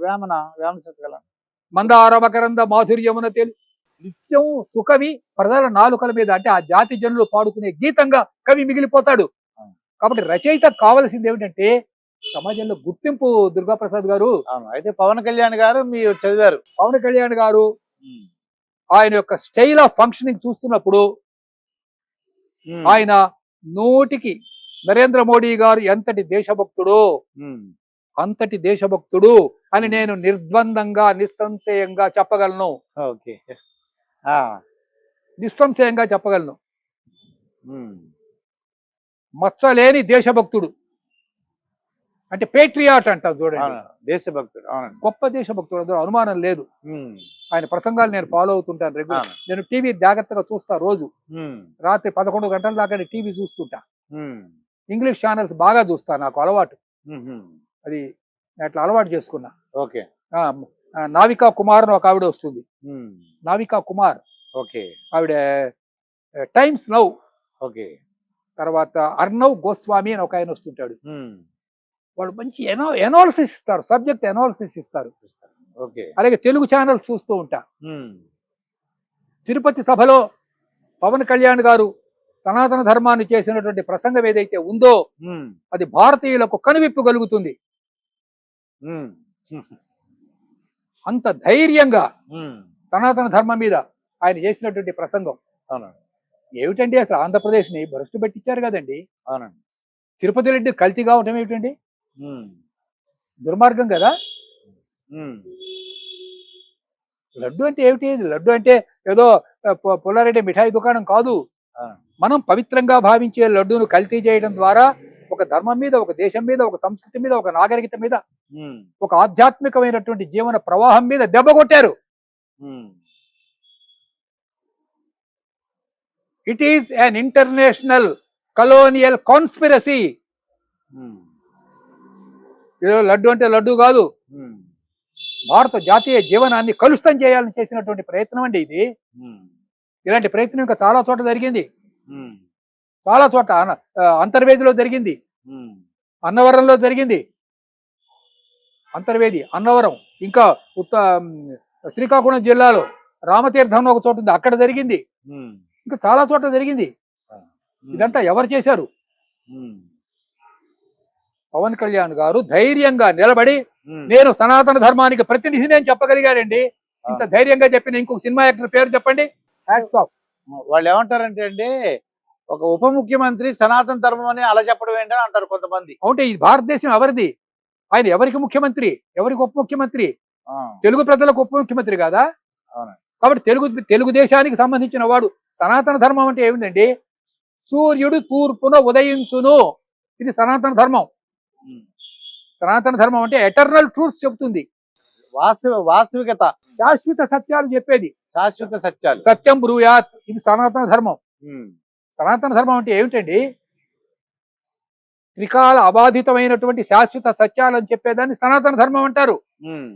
వేమన శతకల మందార మకరంద మాధుర్యమున తెలు నిత్యం సుకవి ప్రజల నాలుకల మీద, అంటే ఆ జాతి జనులు పాడుకునే గీతంగా కవి మిగిలిపోతాడు. కాబట్టి రచయిత కావాల్సింది ఏమిటంటే సమాజంలో గుర్తింపు. దుర్గాప్రసాద్ గారు అయితే పవన్ కళ్యాణ్ గారు మీరు చదివారు. పవన్ కళ్యాణ్ గారు ఆయన యొక్క స్టైల్ ఆఫ్ ఫంక్షనింగ్ చూస్తున్నప్పుడు ఆయన నోటికి నరేంద్ర మోడీ గారు ఎంతటి దేశభక్తుడు అంతటి దేశభక్తుడు అని నేను నిర్ద్వందంగా నిస్సంశయంగా చెప్పగలను. నిస్సంశయంగా చెప్పగలను. మచ్చలేని దేశభక్తుడు అంటే పేట్రియాట్ అంటారు చూడండి, అవును, దేశభక్తుడు. అవునండి. గొప్ప దేశభక్తుడు, అందులో అనుమానం లేదు. ఉమ్, ఆయన ప్రసంగాలు నేను ఫాలో అవుతుంటాను రెగ్యులర్. అవును. నేను టీవీ జాగ్రత్తగా చూస్తా రోజు, ఉమ్, రాత్రి 11 గంటల దాకా టీవీ చూస్తుంటా. ఉమ్, ఇంగ్లీష్ ఛానల్స్ బాగా చూస్తా, నాకు అలవాటు. ఉమ్, అది నేను అట్లా అలవాటు చేసుకున్నా. ఓకే. నావికా కుమార్ అని ఒక ఆవిడ వస్తుంది, ఉమ్, నావికా కుమార్. ఓకే. ఆవిడ టైమ్స్ నౌ, ఓకే. తర్వాత అర్నవ్ గోస్వామి అని ఒక ఆయన వస్తుంటాడు. ఉమ్, వాళ్ళు మంచి ఎనాలిసిస్ ఇస్తారు, సబ్జెక్ట్ ఎనాలిసిస్ ఇస్తారు. ఓకే. అలాగే తెలుగు ఛానల్స్ చూస్తూ ఉంటా. ఉమ్, తిరుపతి సభలో పవన్ కళ్యాణ్ గారు సనాతన ధర్మాన్ని చేసినటువంటి ప్రసంగం ఏదైతే ఉందో ఉమ్, అది భారతీయులకు కనువిప్పు కలుగుతుంది. ఉమ్, అంత ధైర్యంగా ఉమ్, సనాతన ధర్మం మీద ఆయన చేసినటువంటి ప్రసంగం. అవునండి. ఏమిటండి అసలు ఆంధ్రప్రదేశ్ని భ్రష్టు పెట్టించారు కదండి. అవునండి. తిరుపతి రెడ్డి కల్తీ కావటం ఏమిటండి, ఉమ్, దుర్మార్గం కదా. ఉమ్, లడ్డు అంటే ఏమిటి, లడ్డు అంటే ఏదో పుల్లారెడ్డి మిఠాయి దుకాణం కాదు. అవునండి. మనం పవిత్రంగా భావించే లడ్డూను కల్తీ చేయడం ద్వారా ఒక ధర్మం మీద, ఒక దేశం మీద, ఒక సంస్కృతి మీద, ఒక నాగరికత మీద, ఉమ్, ఒక ఆధ్యాత్మికమైనటువంటి జీవన ప్రవాహం మీద దెబ్బ కొట్టారు. Um, it is an international colonial conspiracy. Um, ఏదో లడ్డు అంటే లడ్డు కాదు, ఉమ్, భారత జాతీయ జీవనాన్ని కలుషితం చేయాలని చేసినటువంటి ప్రయత్నం అండి ఇది. ఉమ్, ఇలాంటి ప్రయత్నం ఇంకా చాలా చోట జరిగింది, ఉమ్, చాలా చోట. అంతర్వేదిలో జరిగింది, ఉమ్, అన్నవరంలో జరిగింది. అంతర్వేది, అన్నవరం, ఇంకా శ్రీకాకుళం జిల్లాలో రామతీర్థం ఒక చోట ఉంది, అక్కడ జరిగింది. ఉమ్, ఇంకా చాలా చోట్ల జరిగింది. ఇదంతా ఎవరు చేశారు? ఉమ్, పవన్ కళ్యాణ్ గారు ధైర్యంగా నిలబడి ఉమ్, నేను సనాతన ధర్మానికి ప్రతినిధిని అని చెప్పగలిగాడండి. ఇంత ధైర్యంగా చెప్పిన ఇంకొక సినిమా యాక్టర్ పేరు చెప్పండి. Hats off. వాళ్ళు ఏమంటారంటే అండి, ఒక ఉప ముఖ్యమంత్రి సనాతన ధర్మం అని అలా చెప్పడం ఏంటని అంటారు కొంతమంది. అంటే ఈ భారతదేశం ఎవరిది? ఆయన ఎవరికి ముఖ్యమంత్రి, ఎవరికి ఉప ముఖ్యమంత్రి? ఆ, తెలుగు ప్రజలకు ఉప ముఖ్యమంత్రి కాదా? అవునండి. కాబట్టి తెలుగుదేశానికి సంబంధించిన వాడు. సనాతన ధర్మం అంటే ఏమిటండి? సూర్యుడు తూర్పున ఉదయించును, ఇది సనాతన ధర్మం. ఉమ్, సనాతన ధర్మం అంటే ఎటర్నల్ ట్రూత్ చెప్తుంది, వాస్తవికత, శాశ్వత సత్యాలు చెప్పేది. శాశ్వత సత్యాలు. సత్యం బ్రూయాత్, ఇది సనాతన ధర్మం. ఉమ్, సనాతన ధర్మం అంటే ఏమిటండి? త్రికాల అబాధితమైనటువంటి శాశ్వత సత్యాలు అని చెప్పేదాన్ని సనాతన ధర్మం అంటారు ఉమ్,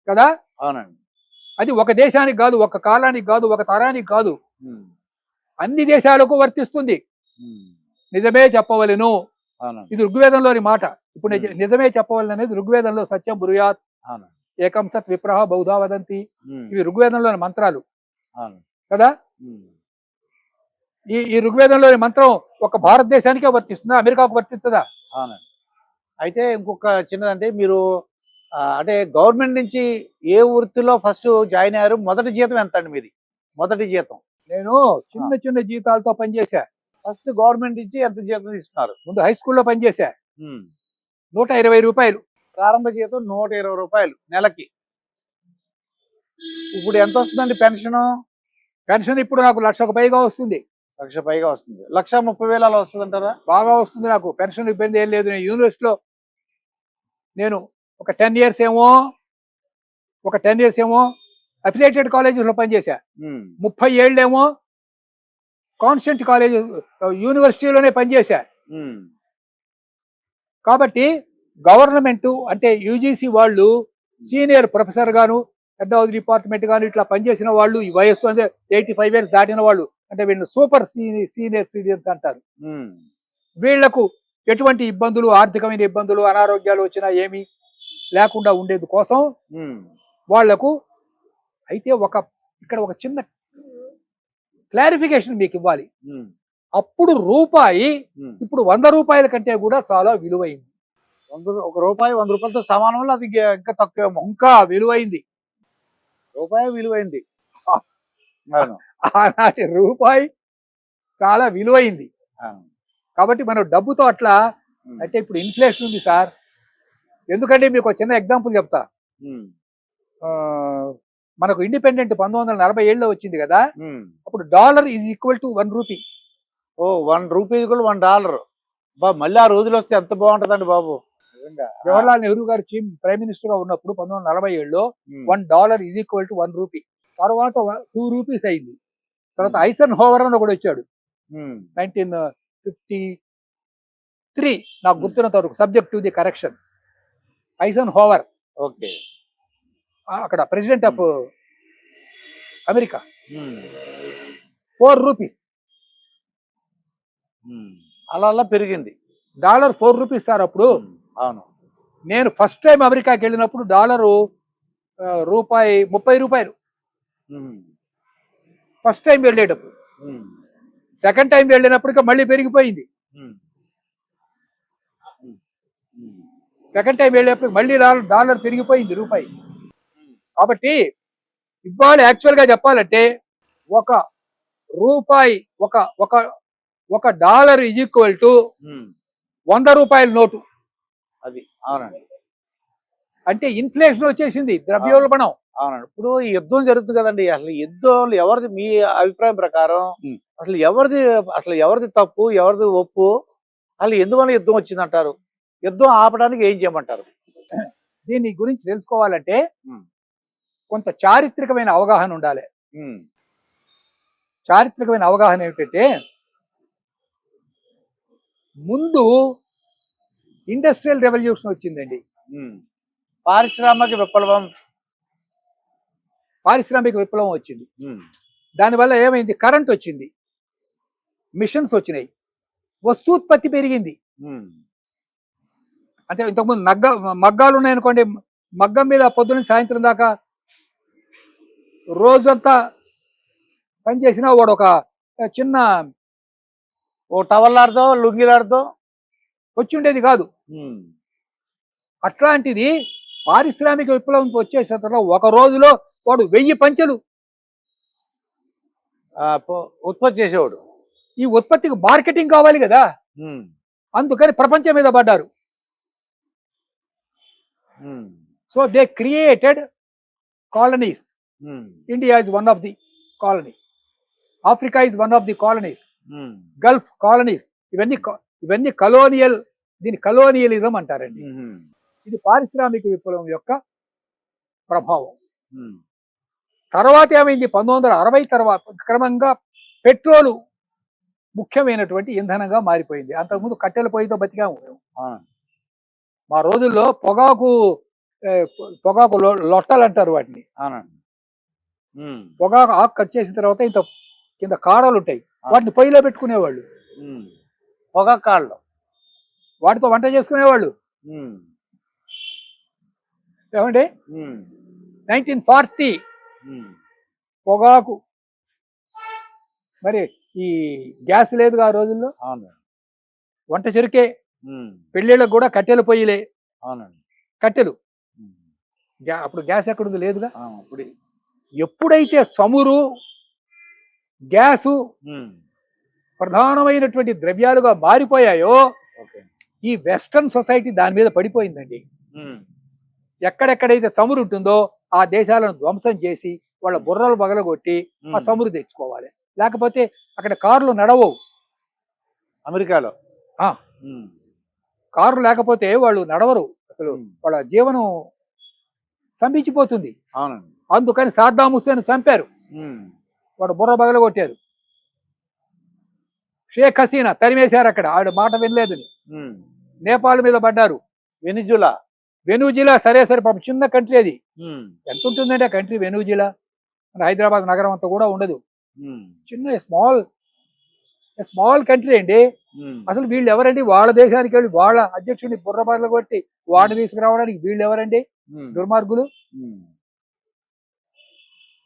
కదా. అవునండి. అది ఒక దేశానికి కాదు, ఒక కాలానికి కాదు, ఒక తరానికి కాదు, ఉమ్, అన్ని దేశాలకు వర్తిస్తుంది. ఉమ్, నిజమే చెప్పవలెను, అవునండి. ఇది ఋగ్వేదంలోని మాట. ఇప్పుడు నిజమే చెప్పవలెను అనేది ఋగ్వేదంలో సత్యం బ్రూయాత్, అవునండి. ఏకం సత్ విప్రహ బహుధా వదంతి, ఉమ్, ఇవి ఋగ్వేదంలోని మంత్రాలు అవును. కదా. ఉమ్, ఈ ఋగ్వేదంలోని మంత్రం ఒక భారతదేశానికే వర్తిస్తుందా, అమెరికాకు వర్తించదా? అవునండి. అయితే ఇంకొక చిన్నదంటే, మీరు అంటే గవర్నమెంట్ నుంచి ఏ వృత్తిలో ఫస్ట్ జాయిన్ అయ్యారు? మొదటి జీతం ఎంత అండి మీది? మొదటి జీతం? నేను చిన్న చిన్న జీతాలతో పనిచేశా. ఫస్ట్ గవర్నమెంట్ నుంచి ఎంత జీతం ఇస్తున్నారు? ముందు హై స్కూల్లో పనిచేశా, ఉమ్, 120 రూపాయలు. ప్రారంభ జీతం 120 రూపాయలు నెలకి. ఇప్పుడు ఎంత వస్తుందండి పెన్షన్? పెన్షన్ ఇప్పుడు నాకు 1,00,000కు పైగా వస్తుంది. 1,00,000 పైగా వస్తుంది. 1,30,000 అలా వస్తుంది అంటారా? బాగా వస్తుంది నాకు. పెన్షన్ ఇబ్బంది ఏం లేదు. నేను యూనివర్సిటీలో నేను ఒక 10 ఇయర్స్ ఏమో అఫిలియేటెడ్ కాలేజెస్లో పనిచేశా, ఉమ్, 30 ఏళ్ళేమో కాన్స్టెంట్ కాలేజ్ యూనివర్సిటీలోనే పనిచేశా. ఉమ్, కాబట్టి గవర్నమెంట్ అంటే యూజీసీ వాళ్ళు సీనియర్ ప్రొఫెసర్ గాను, హెడ్ ఆఫ్ ది డిపార్ట్మెంట్ గాను ఇట్లా పనిచేసిన వాళ్ళు, ఈ వయస్సు అంటే 85 ఇయర్స్ దాటిన వాళ్ళు, అంటే వీళ్ళు సూపర్ సీనియర్ సిటిజన్స్ అంటారు. ఉమ్, వీళ్లకు ఎటువంటి ఇబ్బందులు, ఆర్థికమైన ఇబ్బందులు, అనారోగ్యాలు వచ్చినా ఏమీ లేకుండా ఉండేది కోసం ఉమ్, వాళ్లకు. అయితే ఇక్కడ ఒక చిన్న క్లారిఫికేషన్ మీకు ఇవ్వాలి. ఉమ్, అప్పుడు రూపాయి ఉమ్. ఇప్పుడు 100 రూపాయల కంటే కూడా చాలా విలువైంది. 1 రూపాయి 100 రూపాయలతో సమానంలో అది ఇంకా తక్కువేమో. ఇంకా విలువైంది. రూపాయి విలువైంది. అవును. ఆనాటి రూపాయి చాలా విలువైంది. అవును. కాబట్టి మనం డబ్బుతో అట్లా ఉమ్, అంటే ఇప్పుడు ఇన్ఫ్లేషన్ ఉంది సార్. ఎందుకంటే మీకు ఒక చిన్న ఎగ్జాంపుల్ చెప్తా. ఉమ్, ఆ, మనకు ఇండిపెండెంట్ 1947లో వచ్చింది కదా. ఉమ్. అప్పుడు $ఈజ్ ఈక్వల్ టు 1 రూపీ. ఓ, 1 రూపీ కూడా $1. బా, మళ్ళీ ఆ రోజులు వస్తే ఎంత బాగుంటుందండి బాబు. నిజంగా. జవహర్లాల్ నెహ్రూ గారు ప్రైమ్ మినిస్టర్ గా ఉన్నప్పుడు 1947లో ఉమ్, $1 ఈజ్ ఈక్వల్ టు 1 రూపీ. తర్వాత 2 రూపీస్ అయింది. తర్వాత Hmm. ఐసన్ హోవర్ అని ఒకడు వచ్చాడు ఉమ్, 1953 నాకు Hmm. గుర్తున్నంత వరకు, subject to the correction. Eisenhower okay. అక్కడ president of America. Um, 4 rupees. Um. అలా అలా పెరిగింది. $4 రూపీస్ సార్ అప్పుడు. ఉమ్, అవును. నేను ఫస్ట్ టైం అమెరికాకి వెళ్ళినప్పుడు డాలరు రూపాయి 30 రూపాయలు ఉమ్, ఫస్ట్ టైం వెళ్ళేటప్పుడు. ఉమ్, సెకండ్ టైం వెళ్ళినప్పటికీ మళ్ళీ పెరిగిపోయింది. ఉమ్, ఉమ్, ఉమ్, సెకండ్ టైం వెళ్ళేప్పటికి మళ్ళీ డాలర్ పెరిగిపోయింది రూపాయి. కాబట్టి ఇవాళ యాక్చువల్గా చెప్పాలంటే ఒక రూపాయి ఒక ఒక ఒక డాలర్ ఈజ్ ఈక్వల్ టు ఉమ్. 100 రూపాయల నోటు. అది అవునండి. అంటే ఇన్ఫ్లేషన్ వచ్చేసింది, ద్రవ్యోల్బణం. అవునండి. ఇప్పుడు ఈ యుద్ధం జరుగుతుంది కదండి, అసలు ఈ యుద్ధం ఎవరిది మీ అభిప్రాయం ప్రకారం? ఉమ్. అసలు ఎవరిది తప్పు, ఎవరిది ఒప్పు? అసలు ఎందువల్ల యుద్ధం వచ్చిందంటారు? యుద్ధం ఆపడానికి ఏం చేయమంటారు? దీని గురించి తెలుసుకోవాలంటే ఉమ్, కొంత చారిత్రకమైన అవగాహన ఉండాలి. ఉమ్, చారిత్రకమైన అవగాహన ఏమిటంటే, ముందు ఇండస్ట్రియల్ రెవల్యూషన్ వచ్చిందండి. ఉమ్. పారిశ్రామిక విప్లవం. పారిశ్రామిక విప్లవం వచ్చింది. ఉమ్, దానివల్ల ఏమైంది? కరెంట్ వచ్చింది, మిషన్స్ వచ్చినాయి, వస్తూత్పత్తి పెరిగింది. ఉమ్, అంటే ఇంతకుముందు మగ్గాలు ఉన్నాయనుకోండి, మగ్గం మీద పొద్దున్న సాయంత్రం దాకా రోజంతా పనిచేసినా వాడు ఒక చిన్న ఓ టవల్లాడుతో లుంగిలాడుతో వచ్చి ఉండేది కాదు. ఉమ్, అట్లాంటిది పారిశ్రామిక విప్లవం వచ్చేసిన తర్వాత ఒక రోజులో వాడు 1000 పంచెలు. ఉత్పత్తి చేసేవాడు. ఈ ఉత్పత్తికి మార్కెటింగ్ కావాలి కదా, ఉమ్, అందుకని ప్రపంచం మీద పడ్డారు. Um, so they created colonies. Um, India is one of the colony, Africa is one of the colonies, um, Gulf colonies. ఇవన్నీ కలోనియల్, దీని కలోనియలిజం అంటారండి. ఉమ్, ఇది పారిశ్రామిక విప్లవం యొక్క ప్రభావం. ఉమ్, తర్వాత ఏమైంది? 1960 తర్వాత క్రమంగా పెట్రోలు ముఖ్యమైనటువంటి ఇంధనంగా మారిపోయింది. అంతకుముందు కట్టెల పొయ్యితో బతికాము మేము. ఆ, మా రోజుల్లో పొగాకు లొట్టలు అంటారు వాటిని. అవునండి. ఉమ్, పొగాకు ఆకు కట్ చేసిన తర్వాత ఇంత కింద కాడలు ఉంటాయి, వాటిని పొయ్యిలో పెట్టుకునేవాళ్ళు, ఉమ్. పొగాకు కాళ్ళు. వాటితో వంట చేసుకునేవాళ్ళు. ఉమ్, ఏమండి? ఉమ్, 1940 ఉమ్, పొగాకు. మరి ఈ గ్యాస్ లేదుగా ఆ రోజుల్లో, అవును. వంట చెరుకే. ఉమ్, పెళ్ళిళ్ళకు కూడా కట్టెల పొయ్యిలే, అవునండి. కట్టెలు. ఉమ్, అప్పుడు గ్యాస్ ఎక్కడుంది? లేదుగా. ఇప్పుడు ఎప్పుడైతే చమురు, గ్యాసు ఉమ్, ప్రధానమైనటువంటి ద్రవ్యాలుగా మారిపోయాయో ఓకే. ఈ వెస్టర్న్ సొసైటీ దాని మీద పడిపోయిందండి. ఉమ్, ఎక్కడెక్కడైతే చమురు ఉంటుందో ఆ దేశాలను ధ్వంసం చేసి వాళ్ళ బుర్రలు పగలగొట్టి ఆ ఉమ్. చమురు తెచ్చుకోవాలి. లేకపోతే అక్కడ కార్లు నడవవు. అమెరికాలో. ఆ, ఉమ్, కార్లు లేకపోతే వాళ్ళు నడవరు, అసలు ఉమ్, వాళ్ళ జీవనం స్తంభించిపోతుంది. అవునండి. అందుకని సాద్దాం హుస్సేన్ చంపారు, ఉమ్, వాడు బుర్ర పగలగొట్టారు. షేక్ హసీనా తరిమేశారు అక్కడ, ఆవిడ మాట వినలేదని. ఉమ్. నేపాల్ మీద పడ్డారు. వెనిజులా. వెనుజిలా సరే పాపం చిన్న కంట్రీ అది. ఉమ్, ఎంత ఉంటుందంటే ఆ కంట్రీ వెనుజిలా? మన హైదరాబాద్ నగరం అంతా కూడా ఉండదు, ఉమ్, చిన్న స్మాల్ కంట్రీ అండి. ఉమ్, అసలు వీళ్ళు ఎవరండి? వాళ్ళ దేశానికి వెళ్ళి వాళ్ళ అధ్యక్షుడిని బుర్రబాదలు కొట్టి వాడిని తీసుకురావడానికి వీళ్ళు ఎవరండి? ఉమ్, దుర్మార్గులు. ఉమ్,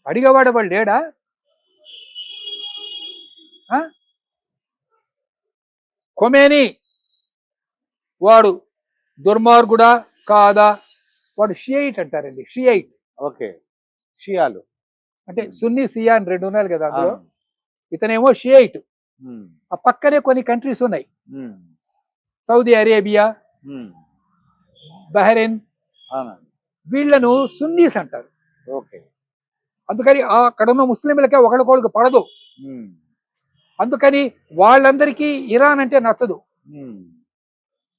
అడిగేవాడు వాళ్ళు లేడా? ఖొమేనీ వాడు దుర్మార్గుడా కాదా? వాడు షియైట్ అంటారండి, షియైట్. ఓకే. షియాలు. అంటే సున్నీ సియా అని 2 ఉన్నారు కదా అందులో. అవును. ఇతనేమో షియైట్. ఉమ్, ఆ పక్కనే కొన్ని కంట్రీస్ ఉన్నాయి, ఉమ్, సౌదీ అరేబియా, ఉమ్, బహ్రెయిన్. అవునండి. వీళ్ళను సున్నీస్ అంటారు. ఓకే. అందుకని అక్కడ ఉన్న ముస్లింలకే ఒకళ్ళకొకళ్ళకి పడదు. ఉమ్, అందుకని వాళ్ళందరికీ ఇరాన్ అంటే నచ్చదు. ఉమ్,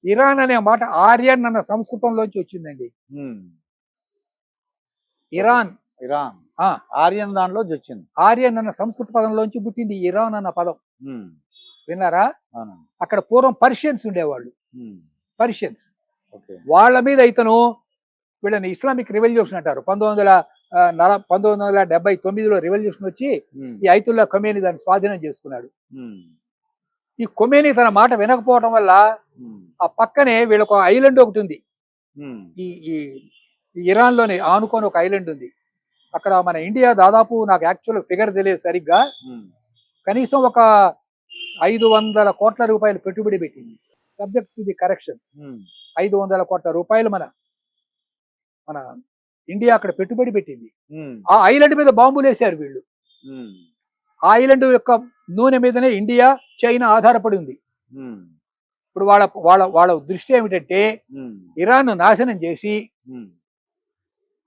ఇరాన్ అనే మాట ఆర్యన్ అన్న సంస్కృతంలోంచి వచ్చిందండి. ఉమ్. ఇరాన్ ఇరాన్ ఆ ఆర్యన్ దాంట్లో వచ్చింది. ఆర్యన్ అన్న సంస్కృత పదంలోంచి పుట్టింది ఇరాన్ అన్న పదం. ఉమ్. విన్నారా? అవును. అక్కడ పూర్వం పర్షియన్స్ ఉండేవాళ్ళు. ఉమ్. Persians okay. వాళ్ళ మీద ఇతను వీళ్ళని ఇస్లామిక్ రెవల్యూషన్ అంటారు. 1979లో రెవల్యూషన్ వచ్చి ఉమ్. ఈ ఐతుల్లా ఖొమేని దాన్ని స్వాధీనం చేసుకున్నాడు. ఉమ్. ఈ ఖొమేని తన మాట వినకపోవడం వల్ల ఉమ్. ఆ పక్కనే వీళ్ళకు ఐలాండ్ ఒకటి ఉంది. ఉమ్. ఈ ఈ ఈ ఇరాన్లోనే ఆనుకొని ఒక ఐలాండ్ ఉంది. అక్కడ మన ఇండియా దాదాపు, నాకు యాక్చువల్ ఫిగర్ తెలియదు సరిగ్గా, ఉమ్. కనీసం ఒక 500 కోట్ల రూపాయలు పెట్టుబడి పెట్టింది. సబ్జెక్ట్ టు ది కరెక్షన్, ఉమ్. 500 కోట్ల రూపాయలు మన మన ఇండియా అక్కడ పెట్టుబడి పెట్టింది. ఉమ్. ఆ ఐలాండ్ మీద బాంబులు వేశారు వీళ్ళు. ఉమ్. ఆ ఐలాండ్ యొక్క నూనె మీదనే ఇండియా, చైనా ఆధారపడి ఉంది. ఉమ్. ఇప్పుడు వాళ్ళ వాళ్ళ వాళ్ళ దృష్టి ఏమిటంటే ఉమ్. ఇరాన్ నాశనం చేసి ఉమ్.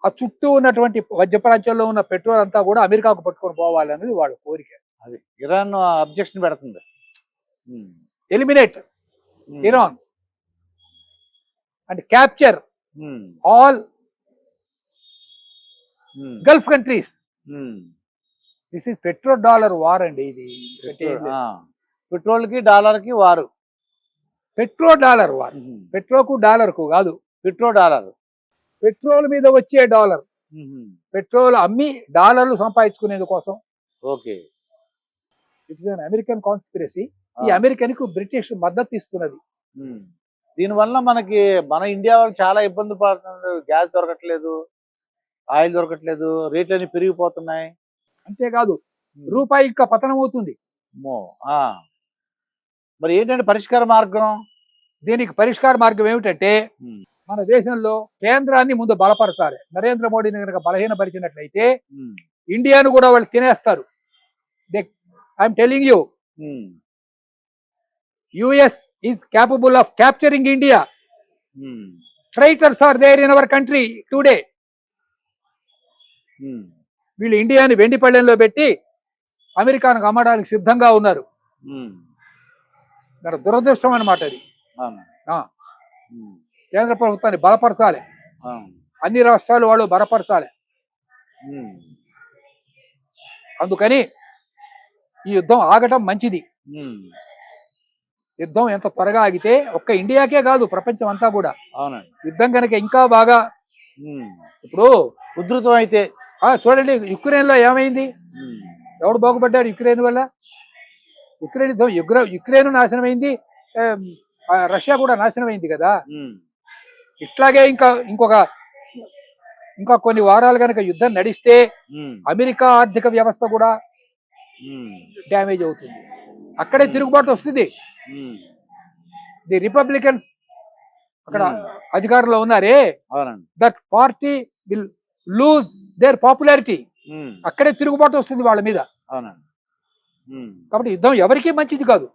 ఆ చుట్టూ ఉన్నటువంటి మధ్య ప్రాంతంలో ఉన్న పెట్రోల్ అంతా కూడా అమెరికాకు పట్టుకొని పోవాలనేది వాళ్ళ కోరిక. అది ఇరాన్ అబ్జెక్షన్ పెడుతుంది. Um. Eliminate um. Iran and capture um. All um. Gulf countries. Um. This is petrol dollar war అండి. ఇది పెట్రోల్ కి డాలర్ కి వారు. Petrol dollar war. పెట్రోల్కు డాలర్ కు కాదు, పెట్రోల్ డాలర్. పెట్రోల్ మీద వచ్చే డాలర్. పెట్రోల్ అమ్మి డాలర్లు సంపాదించుకునేందు కోసం. Okay. It is an American conspiracy. ఈ అమెరికన్ కు బ్రిటిష్ మద్దతు ఇస్తున్నది. దీనివల్ల మన ఇండియా వాళ్ళు చాలా ఇబ్బంది పడుతున్నారు. గ్యాస్ దొరకట్లేదు, ఆయిల్ దొరకట్లేదు, రేట్లన్నీ పెరిగిపోతున్నాయి. అంతేకాదు రూపాయి ఇంకా పతనం అవుతుంది. మరి ఏంటంటే పరిష్కార మార్గం? దీనికి పరిష్కార మార్గం ఏమిటంటే మన దేశంలో కేంద్రాన్ని ముందు బలపరచాలి. నరేంద్ర మోడీని కనుక బలహీనపరిచినట్లయితే ఇండియాను కూడా వాళ్ళు తినేస్తారు. I'm telling you, US is capable of capturing India. Traitors are there in our country today. వీళ్ళు ఇండియాని వెండి పళ్ళెంలో పెట్టి అమెరికాను అమ్మడానికి సిద్ధంగా ఉన్నారు. మన దురదృష్టం అన్నమాట అది. కేంద్ర ప్రభుత్వాన్ని బలపరచాలి. అన్ని రాష్ట్రాలు వాళ్ళు బలపరచాలి. అందుకని ఈ యుద్ధం ఆగటం మంచిది. యుద్ధం ఎంత త్వరగా ఆగితే ఒక్క ఇండియాకే కాదు, ప్రపంచం అంతా కూడా. యుద్ధం కనుక ఇంకా బాగా ఇప్పుడు ఉధృతం అయితే చూడండి, యుక్రెయిన్ లో ఏమైంది? ఎవడు బాగుపడ్డారు యుక్రెయిన్ వల్ల? యుక్రెయిన్ యుద్ధం, యుక్రెయిన్ నాశనం అయింది, రష్యా కూడా నాశనం అయింది కదా. ఇట్లాగే ఇంకా కొన్ని వారాలు కనుక యుద్ధం నడిస్తే అమెరికా ఆర్థిక వ్యవస్థ కూడా డ్యామేజ్ అవుతుంది. అక్కడే తిరుగుబాటు వస్తుంది. ది రిపబ్లికన్స్ అక్కడ అధికారంలో ఉన్నారే, that party will lose their popularity. అక్కడే తిరుగుబాటు వస్తుంది వాళ్ళ మీద. కాబట్టి యుద్ధం ఎవరికీ మంచిది కాదు.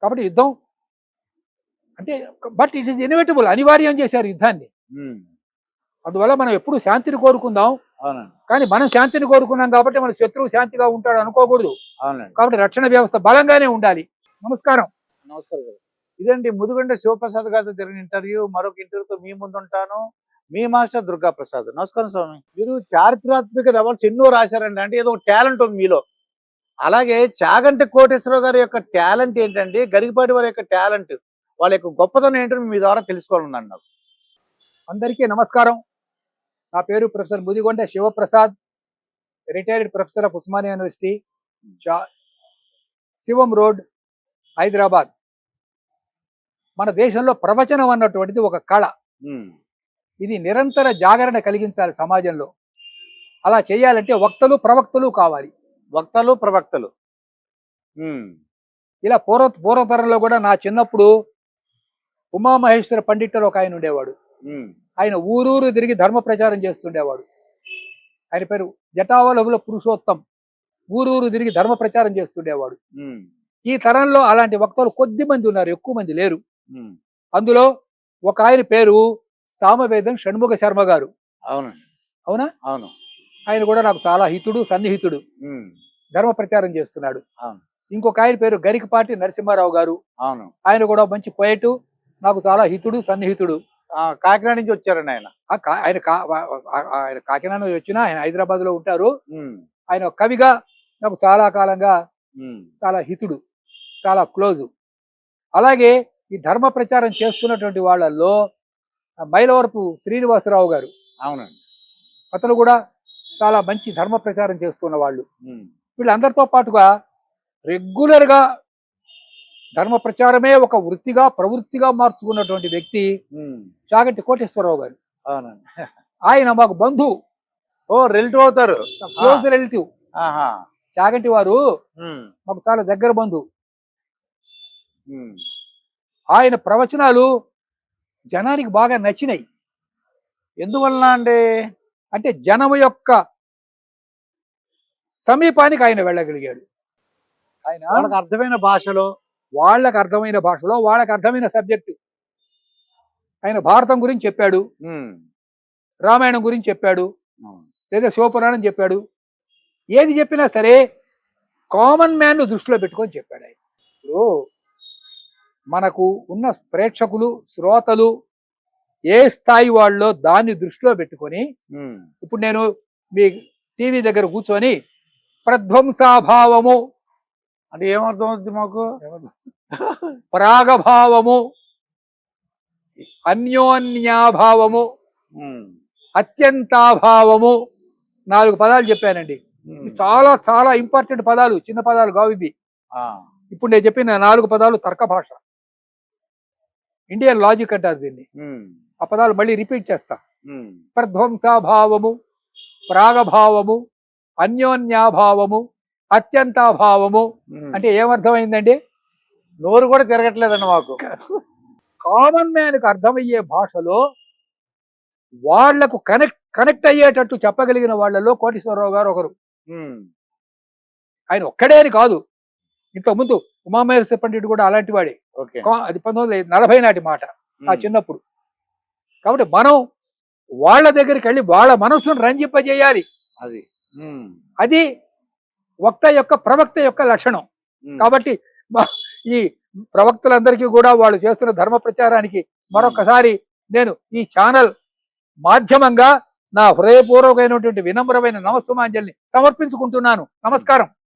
కాబట్టి యుద్ధం అంటే, బట్ ఇట్ ఈస్ ఇన్ఎవిటబుల్, అనివార్యం చేశారు యుద్ధాన్ని. అందువల్ల మనం ఎప్పుడు శాంతిని కోరుకుందాం. కానీ మనం శాంతిని కోరుకున్నాం కాబట్టి మన శత్రువు శాంతిగా ఉంటాడు అనుకోకూడదు. కాబట్టి రక్షణ వ్యవస్థ బలంగానే ఉండాలి. నమస్కారం. నమస్కారం. ఇదండి ముదిగొండ శివప్రసాద్ గారితో జరిగిన ఇంటర్వ్యూ. మరొక ఇంటర్వ్యూతో మీ ముందు ఉంటాను. మీ మాస్టర్ దుర్గా ప్రసాద్. నమస్కారం స్వామి. మీరు చారిత్రాత్మక నవల్స్ ఎన్నో రాశారండి. అంటే ఏదో ఒక టాలెంట్ ఉంది మీలో. అలాగే చాగంటి కోటేశ్వరరావు గారి యొక్క టాలెంట్ ఏంటంటే, గరికపాటి వారి యొక్క టాలెంట్, వాళ్ళ యొక్క గొప్పతనం ఏంటో మీ ద్వారా తెలుసుకోవాలన్నాను నాకు. అందరికీ నమస్కారం. నా పేరు professor Mudigonda Sivaprasad, retired professor of Osmania university, Shivam road, Hyderabad. మన దేశంలో ప్రవచనం అన్నటువంటిది ఒక కళ. ఇది నిరంతర జాగరణ కలిగించాలి సమాజంలో. అలా చేయాలంటే వక్తలు ప్రవక్తలు కావాలి. వక్తలు ప్రవక్తలు. ఇలా పూర్వతరంలో కూడా నా చిన్నప్పుడు ఉమామహేశ్వర పండితులు ఒక ఆయన ఉండేవాడు. ఆయన ఊరూరు తిరిగి ధర్మ ప్రచారం చేస్తుండేవాడు. ఆయన పేరు జటావలహుల పురుషోత్తం. ఊరూరు తిరిగి ధర్మ ప్రచారం చేస్తుండేవాడు. ఈ తరంలో అలాంటి వక్తలు కొద్ది మంది ఉన్నారు, ఎక్కువ మంది లేరు. అందులో ఒక ఆయన పేరు సామవేదం షణ్ముఖ శర్మ గారు. అవునా? అవును. ఆయన కూడా నాకు చాలా హితుడు, సన్నిహితుడు. ధర్మ ప్రచారం చేస్తున్నాడు. ఇంకొక ఆయన పేరు గరికపాటి నరసింహారావు గారు. అవును. ఆయన కూడా మంచి పోయెట్, నాకు చాలా హితుడు, సన్నిహితుడు. కాకినాడ నుంచి వచ్చారండి ఆయన. ఆయన కాకినాడ నుంచి వచ్చినా ఆయన హైదరాబాద్ లో ఉంటారు. ఉమ్, ఆయన కవిగా నాకు చాలా కాలంగా ఉమ్, చాలా హితుడు, చాలా క్లోజు. అలాగే ఈ ధర్మ ప్రచారం చేస్తున్నటువంటి వాళ్ళల్లో మైలవరపు శ్రీనివాసరావు గారు, అవునండి. అతను కూడా చాలా మంచి ధర్మ ప్రచారం చేస్తున్న వాళ్ళు. ఉమ్, వీళ్ళందరితో పాటుగా రెగ్యులర్ గా ధర్మ ప్రచారమే ఒక వృత్తిగా ప్రవృత్తిగా మార్చుకున్నటువంటి వ్యక్తి ఉమ్, చాగంటి కోటేశ్వరరావు గారు. అవునండి. ఆయన మాకు బంధువు, ఓ రిలేటివ్ అవుతారు. Close relative. ఆహా. చాగంటి వారు ఉమ్, మాకు చాలా దగ్గర బంధువు. ఉమ్, ఆయన ప్రవచనాలు జనానికి బాగా నచ్చినాయి. ఎందువలన అండి? అంటే జనం యొక్క సమీపానికి ఆయన వెళ్ళగలిగాడు. ఆయన వాళ్ళకి అర్థమైన భాషలో, వాళ్ళకు అర్థమైన భాషలో, వాళ్ళకి అర్థమైన సబ్జెక్టు. ఆయన భారతం గురించి చెప్పాడు, ఉమ్, రామాయణం గురించి చెప్పాడు, అవును. లేదా శివపురాణం చెప్పాడు. ఏది చెప్పినా సరే కామన్ మ్యాన్ దృష్టిలో పెట్టుకొని చెప్పాడు ఆయన. ఇప్పుడు మనకు ఉన్న ప్రేక్షకులు, శ్రోతలు ఏ స్థాయి వాళ్ళో దాన్ని దృష్టిలో పెట్టుకొని, ఉమ్, ఇప్పుడు నేను మీ టీవీ దగ్గర కూర్చొని ప్రధ్వంసాభావము అంటే ఏమర్థం అవుతుంది మాకు? పరాగభావము, అన్యోన్యాభావము, ఉమ్, అత్యంతాభావము 4 పదాలు చెప్పానండి. ఉమ్, ఇవి చాలా చాలా ఇంపార్టెంట్ పదాలు, చిన్న పదాలు కావు ఇవి. ఆ, ఇప్పుడు నేను చెప్పిన 4 పదాలు తర్క భాష, ఇండియన్ లాజిక్ అంటారు దీన్ని. ఉమ్, ఆ పదాలు మళ్ళీ రిపీట్ చేస్తా. ఉమ్, ప్రధ్వంసాభావము, ప్రాగభావము, అన్యోన్యాభావము, అత్యంతాభావము. ఉమ్. అంటే ఏమర్థమైందండి? నోరు కూడా తిరగట్లేదండి మాకు. కామన్ మ్యాన్కి అర్థమయ్యే భాషలో వాళ్లకు కనెక్ట్ అయ్యేటట్టు చెప్పగలిగిన వాళ్ళలో కోటేశ్వరరావు గారు ఒకరు. ఉమ్, ఆయన ఒక్కడే అని కాదు, ఇంతకుముందు ఉమామహేశ్వర పండితుడు కూడా అలాంటి వాడే. ఓకే. అది 1940 నాటి మాట, ఆ ఉమ్, చిన్నప్పుడు. కాబట్టి మనం వాళ్ళ దగ్గరికి వెళ్ళి వాళ్ళ మనసును రంజింపజేయాలి. అది. ఉమ్, అది వక్త యొక్క, ప్రవక్త యొక్క లక్షణం. ఉమ్, కాబట్టి ఈ ప్రవక్తలందరికీ కూడా వాళ్ళు చేస్తున్న ధర్మ ప్రచారానికి మరొకసారి నేను ఈ ఛానల్ మాధ్యమంగా నా హృదయపూర్వకమైనటువంటి వినమ్రమైన నమస్సుమాంజలిని సమర్పించుకుంటున్నాను. నమస్కారం.